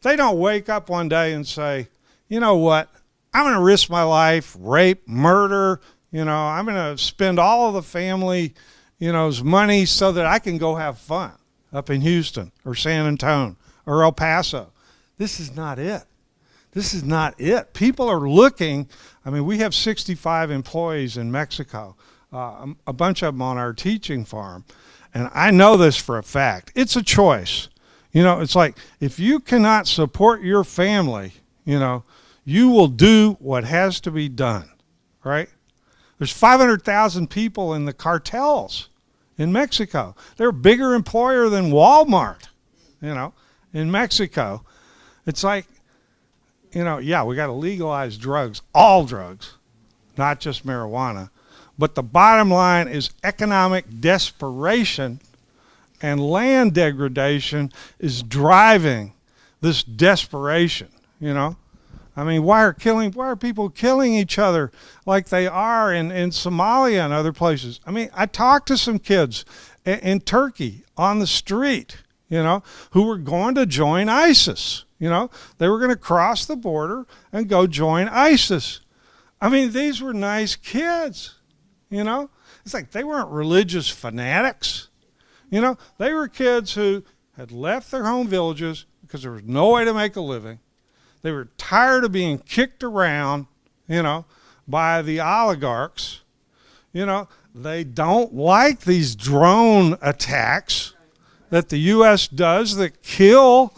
they don't wake up one day and say, you know what, I'm going to risk my life, rape, murder, you know, I'm going to spend all of the family, you know's money so that I can go have fun up in Houston or San Antonio or El Paso. This is not it. This is not it. People are looking. I mean, we have 65 employees in Mexico, a bunch of them on our teaching farm. And I know this for a fact. It's a choice. You know, it's like if you cannot support your family, you know, you will do what has to be done, right? There's 500,000 people in the cartels in Mexico. They're a bigger employer than Walmart, you know, in Mexico. It's like, you know, yeah, we got to legalize drugs, all drugs, not just marijuana. But the bottom line is economic desperation and land degradation is driving this desperation, you know. I mean, why are people killing each other like they are in Somalia and other places? I mean, I talked to some kids in Turkey on the street, you know, who were going to join ISIS. You know, they were going to cross the border and go join ISIS. I mean, these were nice kids, you know. It's like they weren't religious fanatics. You know, they were kids who had left their home villages because there was no way to make a living. They were tired of being kicked around, you know, by the oligarchs. You know, they don't like these drone attacks that the U.S. does that kill,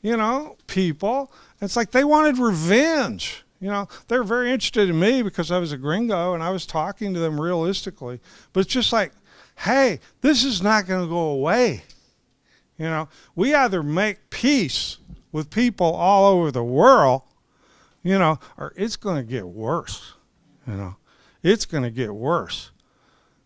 you know, people. It's like they wanted revenge. You know, they were very interested in me because I was a gringo and I was talking to them realistically. But it's just like, hey, this is not going to go away. You know, we either make peace with people all over the world, you know, or it's going to get worse. You know, it's going to get worse.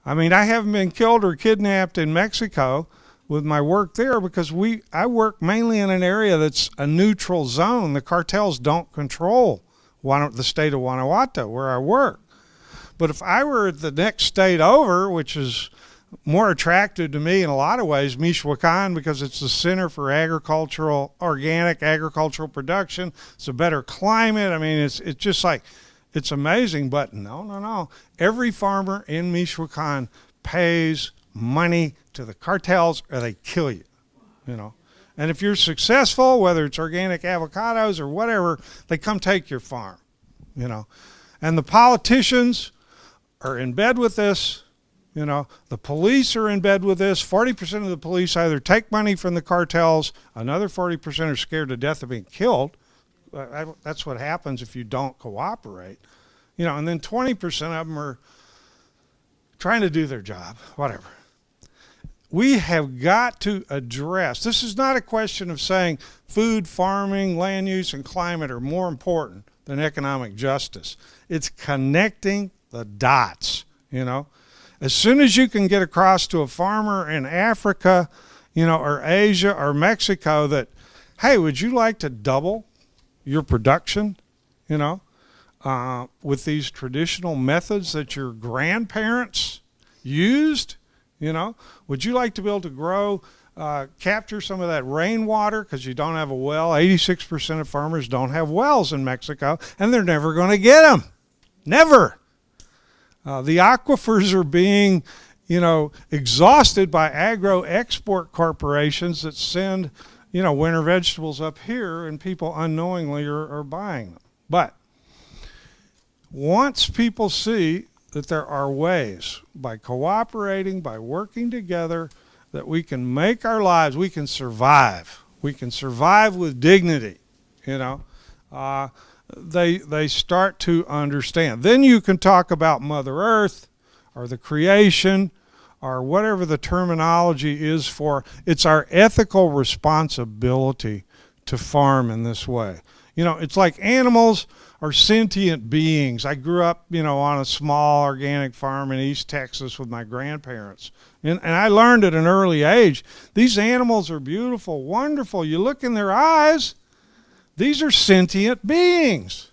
I mean, I haven't been killed or kidnapped in Mexico with my work there because I work mainly in an area that's a neutral zone. The cartels don't control the state of Guanajuato where I work. But if I were at the next state over, which is more attractive to me in a lot of ways, Michoacan, because it's the center for organic agricultural production. It's a better climate. I mean, it's just like, it's amazing. But no. Every farmer in Michoacan pays money to the cartels or they kill you, you know. And if you're successful, whether it's organic avocados or whatever, they come take your farm, you know. And the politicians are in bed with this. You know, the police are in bed with this. 40% of the police either take money from the cartels, another 40% are scared to death of being killed. That's what happens if you don't cooperate. You know, and then 20% of them are trying to do their job, whatever. we have got to address, this is not a question of saying food, farming, land use, and climate are more important than economic justice. It's connecting the dots, you know. As soon as you can get across to a farmer in Africa, you know, or Asia or Mexico that, hey, would you like to double your production, you know, with these traditional methods that your grandparents used? You know, would you like to be able to grow, capture some of that rainwater because you don't have a well? 86% of farmers don't have wells in Mexico, and they're never going to get them. Never. The aquifers are being, you know, exhausted by agro-export corporations that send, you know, winter vegetables up here, and people unknowingly are buying them. But once people see that there are ways, by cooperating, by working together, that we can make our lives, we can survive. We can survive with dignity, you know. They start to understand. Then you can talk about Mother Earth or the creation or whatever the terminology is for. It's our ethical responsibility to farm in this way. You know, it's like animals are sentient beings. I grew up, you know, on a small organic farm in East Texas with my grandparents. And I learned at an early age, these animals are beautiful, wonderful. You look in their eyes, these are sentient beings.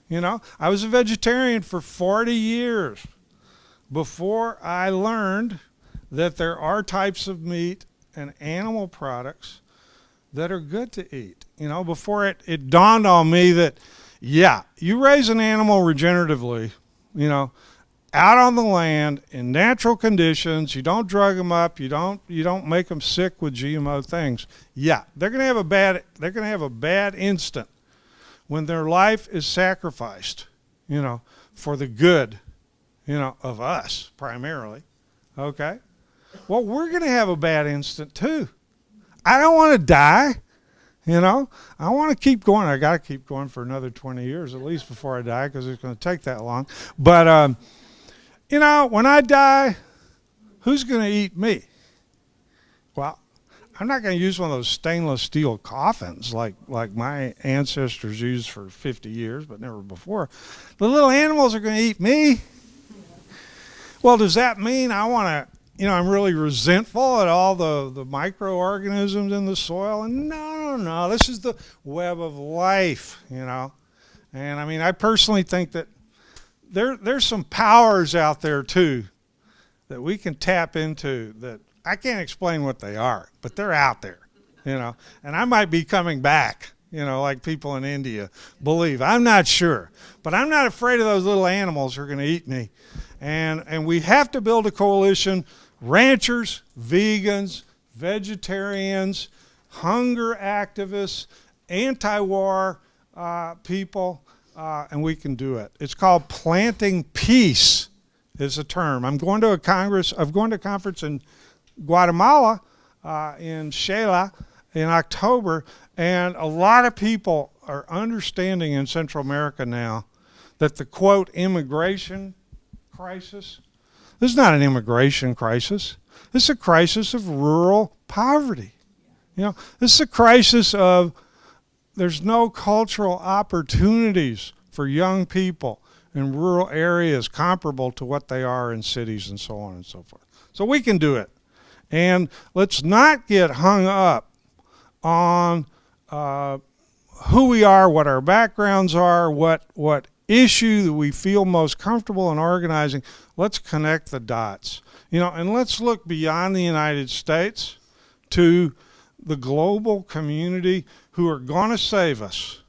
You know, I was a vegetarian for 40 years before I learned that there are types of meat and animal products that are good to eat. You know, before it dawned on me that, yeah, you raise an animal regeneratively, you know, out on the land in natural conditions. You don't drug them up. You don't make them sick with GMO things. Yeah, they're going to have a bad instant when their life is sacrificed, you know, for the good, you know, of us primarily. Okay? Well, we're going to have a bad instant too. I don't want to die. You know, I want to keep going. I got to keep going for another 20 years at least before I die, because it's going to take that long. But, you know, when I die, who's going to eat me? Well, I'm not going to use one of those stainless steel coffins like my ancestors used for 50 years, but never before. The little animals are going to eat me. Well, does that mean I want to, you know, I'm really resentful at all the microorganisms in the soil? And no, this is the web of life, you know. And I mean, I personally think that there's some powers out there too that we can tap into that I can't explain what they are, but they're out there, you know. And I might be coming back, you know, like people in India believe. I'm not sure, but I'm not afraid of those little animals who are going to eat me. And we have to build a coalition. Ranchers, vegans, vegetarians, hunger activists, anti-war people, and we can do it. It's called planting peace is a term. I'm going to a conference in Guatemala, in Xela, in October, and a lot of people are understanding in Central America now that the, quote, immigration crisis, this is not an immigration crisis. This is a crisis of rural poverty. You know, this is a crisis of there's no cultural opportunities for young people in rural areas comparable to what they are in cities and so on and so forth. So we can do it. And let's not get hung up on who we are, what our backgrounds are, what issue that we feel most comfortable in organizing. Let's connect the dots, you know, and let's look beyond the United States to the global community who are going to save us.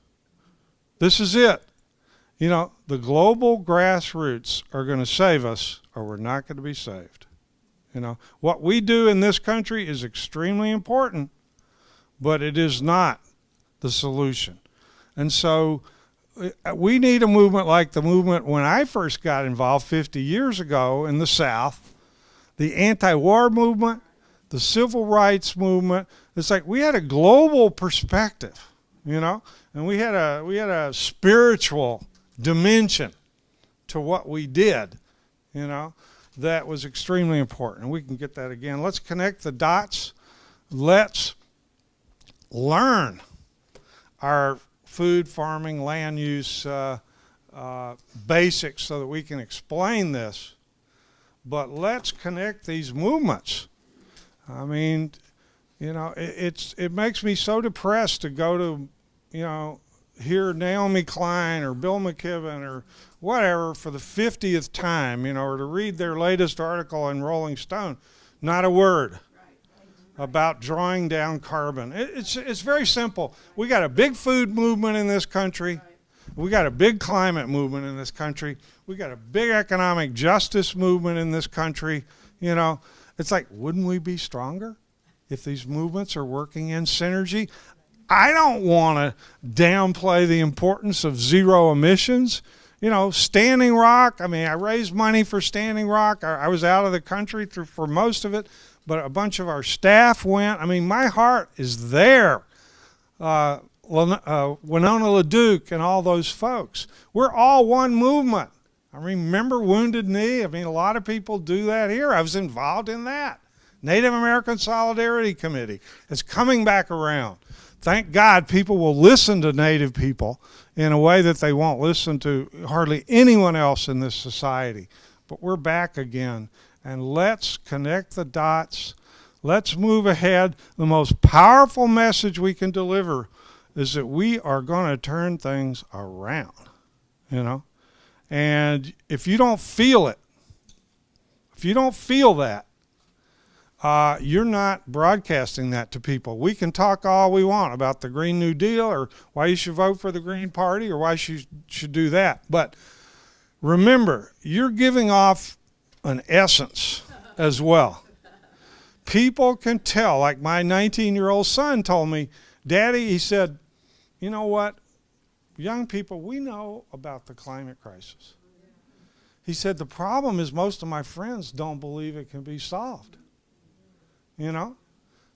This is it. You know, the global grassroots are going to save us, or we're not going to be saved. You know, what we do in this country is extremely important, but it is not the solution. And so we need a movement like the movement when I first got involved 50 years ago in the South, the anti-war movement, the civil rights movement. It's like we had a global perspective, you know, and we had a spiritual dimension to what we did, you know. that was extremely important. And we can get that again. Let's connect the dots. Let's learn our food, farming, land use basics so that we can explain this. But let's connect these movements. I mean, you know, it makes me so depressed to go to, you know, hear Naomi Klein or Bill McKibben or whatever for the 50th time, you know, or to read their latest article in Rolling Stone. Not a word about drawing down carbon. It's very simple. We got a big food movement in this country. We got a big climate movement in this country. We got a big economic justice movement in this country. You know, it's like, wouldn't we be stronger if these movements are working in synergy? I don't want to downplay the importance of zero emissions. You know, Standing Rock, I mean, I raised money for Standing Rock. I was out of the country for most of it, but a bunch of our staff went. I mean, my heart is there. Winona LaDuke and all those folks. We're all one movement. I remember Wounded Knee. I mean, a lot of people do that here. I was involved in that. Native American Solidarity Committee. It's coming back around. Thank God people will listen to Native people in a way that they won't listen to hardly anyone else in this society. But we're back again. And let's connect the dots. Let's move ahead. The most powerful message we can deliver is that we are going to turn things around, you know. And if you don't feel it, if you don't feel that, you're not broadcasting that to people. We can talk all we want about the Green New Deal or why you should vote for the Green Party or why you should do that. But remember, you're giving off an essence as well. People can tell, like my 19-year-old son told me, Daddy, he said, you know what? Young people, we know about the climate crisis. He said, the problem is most of my friends don't believe it can be solved. You know,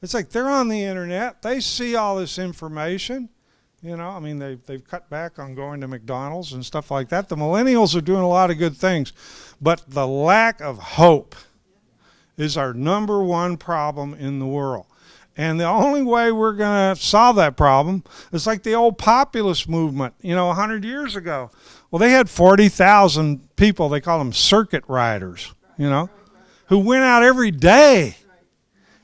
it's like they're on the internet. They see all this information. You know, I mean, they've cut back on going to McDonald's and stuff like that. The millennials are doing a lot of good things. But the lack of hope is our number one problem in the world. And the only way we're going to solve that problem is like the old populist movement, you know, 100 years ago. Well, they had 40,000 people, they call them circuit riders, you know, who went out every day,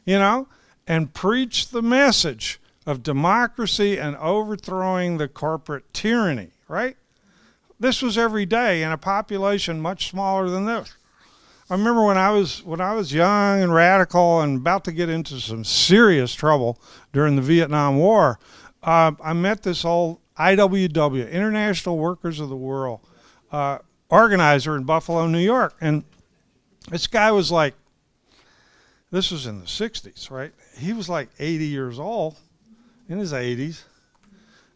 you know, and preached the message of democracy and overthrowing the corporate tyranny, right? This was every day in a population much smaller than this. I remember when I was young and radical and about to get into some serious trouble during the Vietnam War, I met this old IWW, International Workers of the World, organizer in Buffalo, New York. And this guy was like, this was in the 60s, right? He was like 80 years old, in his 80s.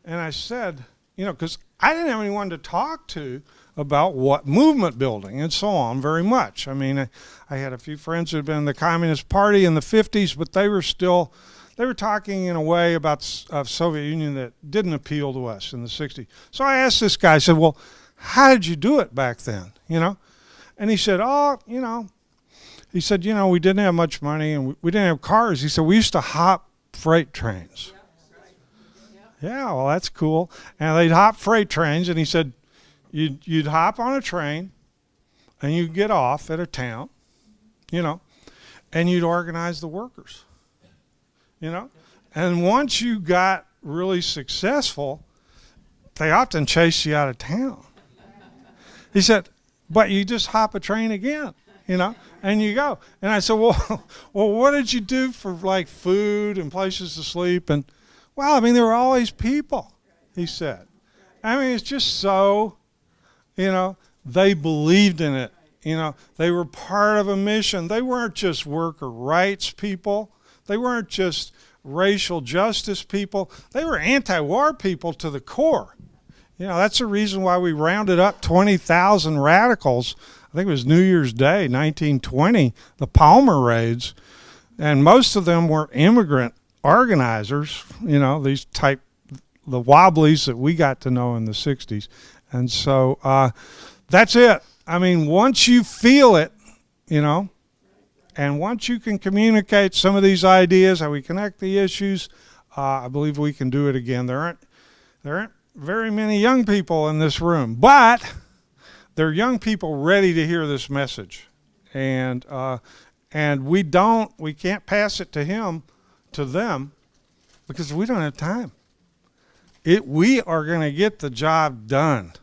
And I said, you know, because I didn't have anyone to talk to about what movement building and so on very much. I mean, I had a few friends who had been in the Communist Party in the 50s, but they were talking in a way about Soviet Union that didn't appeal to us in the 60s. So I asked this guy, I said, well, how did you do it back then, you know? And he said, oh, you know, he said, you know, we didn't have much money and we didn't have cars. He said, we used to hop freight trains. Yeah, well, that's cool. And they'd hop freight trains, and he said, you'd hop on a train, and you'd get off at a town, you know, and you'd organize the workers, you know. And once you got really successful, they often chased you out of town. He said, but you just hop a train again, you know, and you go. And I said, well, what did you do for, like, food and places to sleep? And, well, I mean, there were always people, he said. I mean, it's just so, you know, they believed in it. You know, they were part of a mission. They weren't just worker rights people. They weren't just racial justice people. They were anti-war people to the core. You know, that's the reason why we rounded up 20,000 radicals. I think it was New Year's Day, 1920, the Palmer raids. And most of them were immigrant organizers, you know, the Wobblies that we got to know in the 60s. And so that's it. I mean, once you feel it, you know. And once you can communicate some of these ideas, how we connect the issues, I believe we can do it again. There aren't very many young people in this room, but there are young people ready to hear this message, and we can't pass it to them, because we don't have time. We are going to get the job done,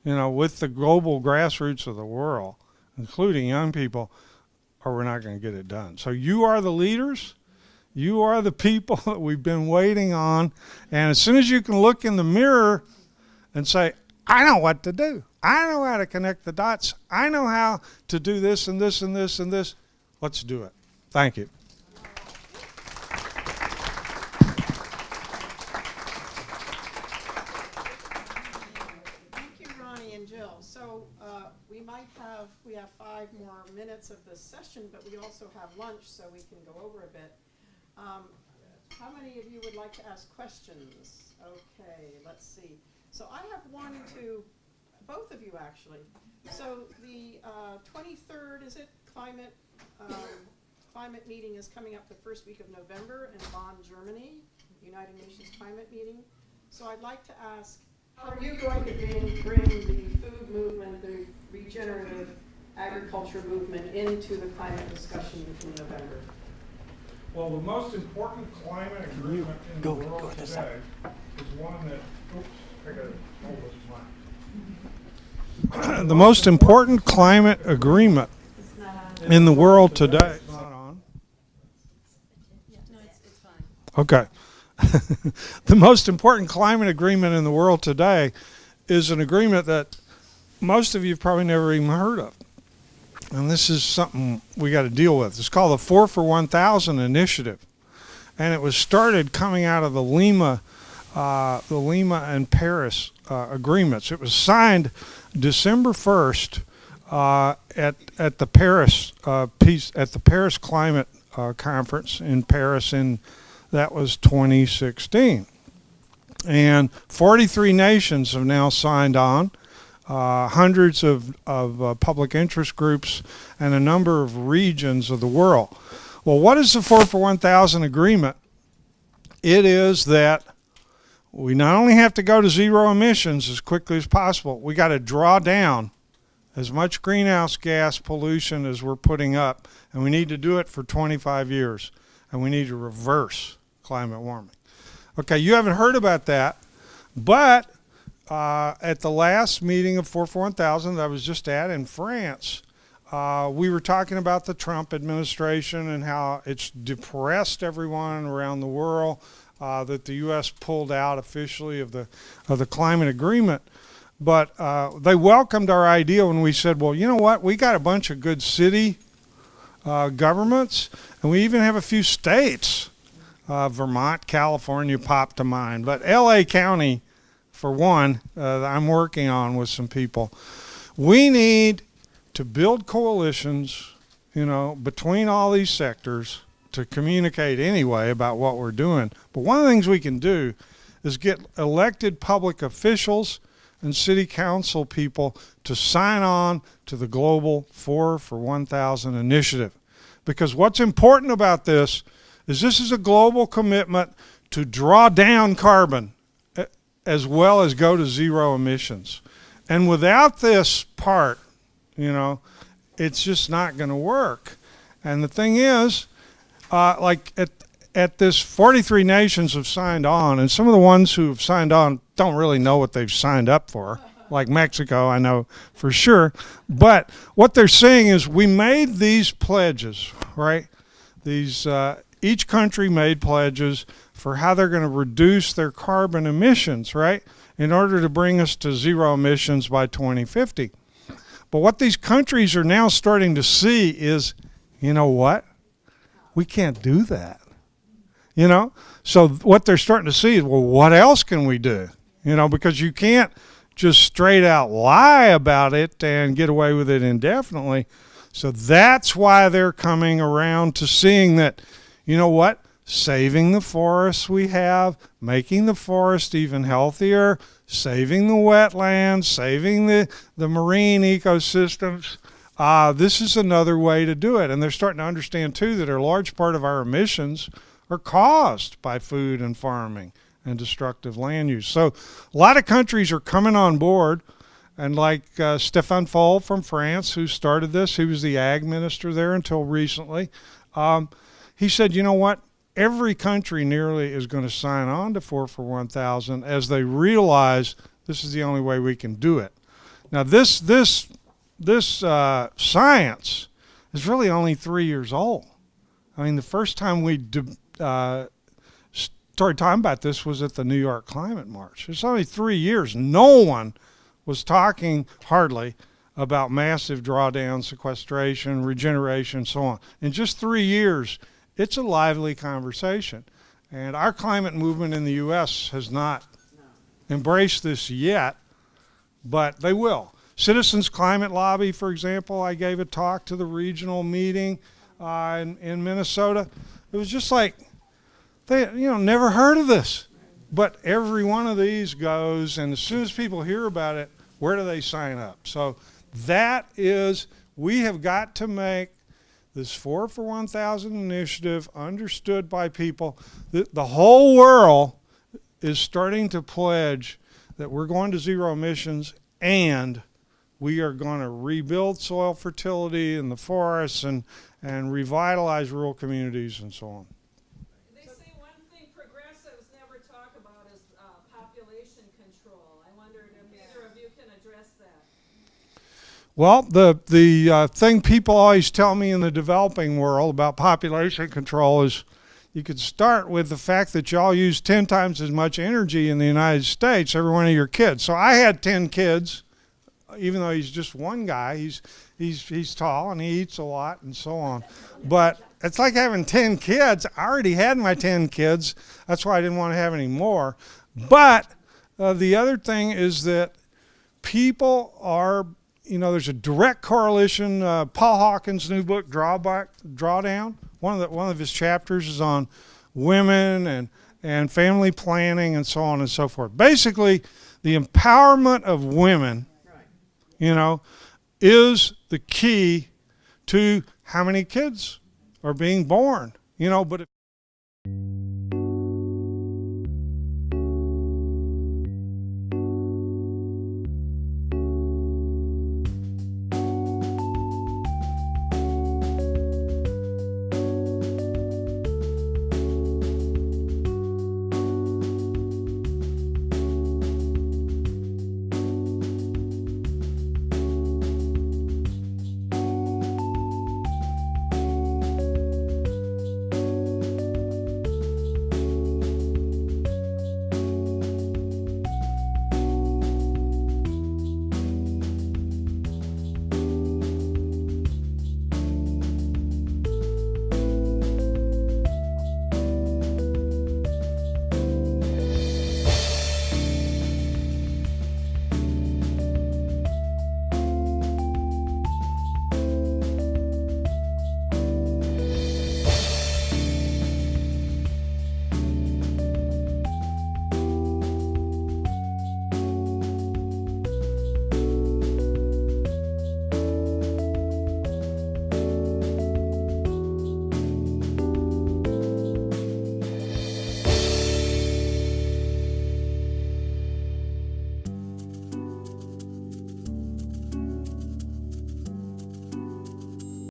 you know, with the global grassroots of the world, including young people, or we're not going to get it done. So you are the leaders. You are the people that we've been waiting on. And as soon as you can look in the mirror and say, I know what to do. I know how to connect the dots. I know how to do this and this and this and this. Let's do it. Thank you. Thank you, Ronnie and Jill. So we have 5 more minutes of this session, but we also have lunch, so we can go over a bit. How many of you would like to ask questions? Okay, let's see. So I have one to both of you, actually. So the 23rd, is it, climate meeting is coming up the first week of November in Bonn, Germany, United Nations climate meeting. So I'd like to ask, how are you going to bring the food movement, the regenerative agriculture movement into the climate discussion in November? Well, the most important climate agreement in the world today is one that, I gotta hold this mic. The most important climate agreement in the world today. It's not on. No, it's fine. Okay. The most important climate agreement in the world today is an agreement that most of you have probably never even heard of. And this is something we got to deal with. It's called the 4 for 1,000 initiative. And it was started coming out of the Lima and Paris agreements. It was signed December 1st at the Paris Climate Conference in Paris, that was 2016. And 43 nations have now signed on. Hundreds of public interest groups and a number of regions of the world. Well, what is the 4 for 1,000 agreement? It is that we not only have to go to zero emissions as quickly as possible, we got to draw down as much greenhouse gas pollution as we're putting up, and we need to do it for 25 years, and we need to reverse climate warming. Okay, you haven't heard about that, but at the last meeting of 4 for 1,000 that I was just at in France, we were talking about the Trump administration and how it's depressed everyone around the world, that the U.S. pulled out officially of the climate agreement. But they welcomed our idea when we said, well, you know what, we got a bunch of good city governments, and we even have a few states. Vermont, California popped to mind, but L.A. County, for one, I'm working on with some people. We need to build coalitions, you know, between all these sectors to communicate anyway about what we're doing. But one of the things we can do is get elected public officials and city council people to sign on to the global 4 for 1,000 initiative. Because what's important about this is a global commitment to draw down carbon as well as go to zero emissions. And without this part, you know, it's just not going to work. And the thing is, like at this, 43 nations have signed on, and some of the ones who have signed on don't really know what they've signed up for. Like Mexico, I know for sure. But what they're saying is we made these pledges, right? These each country made pledges for how they're going to reduce their carbon emissions, right, in order to bring us to zero emissions by 2050. But what these countries are now starting to see is, you know what? We can't do that. You know? So what they're starting to see is, well, what else can we do? You know, because you can't just straight out lie about it and get away with it indefinitely. So that's why they're coming around to seeing that, you know what? Saving the forests we have, making the forest even healthier, saving the wetlands, saving the marine ecosystems, this is another way to do it. And they're starting to understand, too, that a large part of our emissions are caused by food and farming and destructive land use. So a lot of countries are coming on board. And like Stéphane Fall from France, who started this, he was the ag minister there until recently, he said, you know what? Every country nearly is going to sign on to 4 for 1,000 as they realize this is the only way we can do it. Now, this science is really only 3 years old. I mean, the first time we started talking about this was at the New York Climate March. It's only 3 years. No one was talking hardly about massive drawdown, sequestration, regeneration, so on. In just 3 years, it's a lively conversation. And our climate movement in the U.S. has not embraced this yet, but they will. Citizens Climate Lobby, for example, I gave a talk to the regional meeting in Minnesota. It was just like, they never heard of this. But every one of these goes, and as soon as people hear about it, where do they sign up? So that is, we have got to make this 4 for 1,000 initiative understood by people. The whole world is starting to pledge that we're going to zero emissions and we are going to rebuild soil fertility in the forests and revitalize rural communities and so on. They say one thing progressives never talk about is population control. I wondered if either of you can address that. Well, the thing people always tell me in the developing world about population control is you could start with the fact that y'all use 10 times as much energy in the United States, every one of your kids. So I had 10 kids, even though he's just one guy. He's tall and he eats a lot and so on. But it's like having 10 kids. I already had my 10 kids. That's why I didn't want to have any more. But the other thing is that people are, there's a direct correlation. Paul Hawkins' new book, Drawdown, one of his chapters is on women and family planning and so on and so forth. Basically, the empowerment of women, is the key to how many kids are being born. But if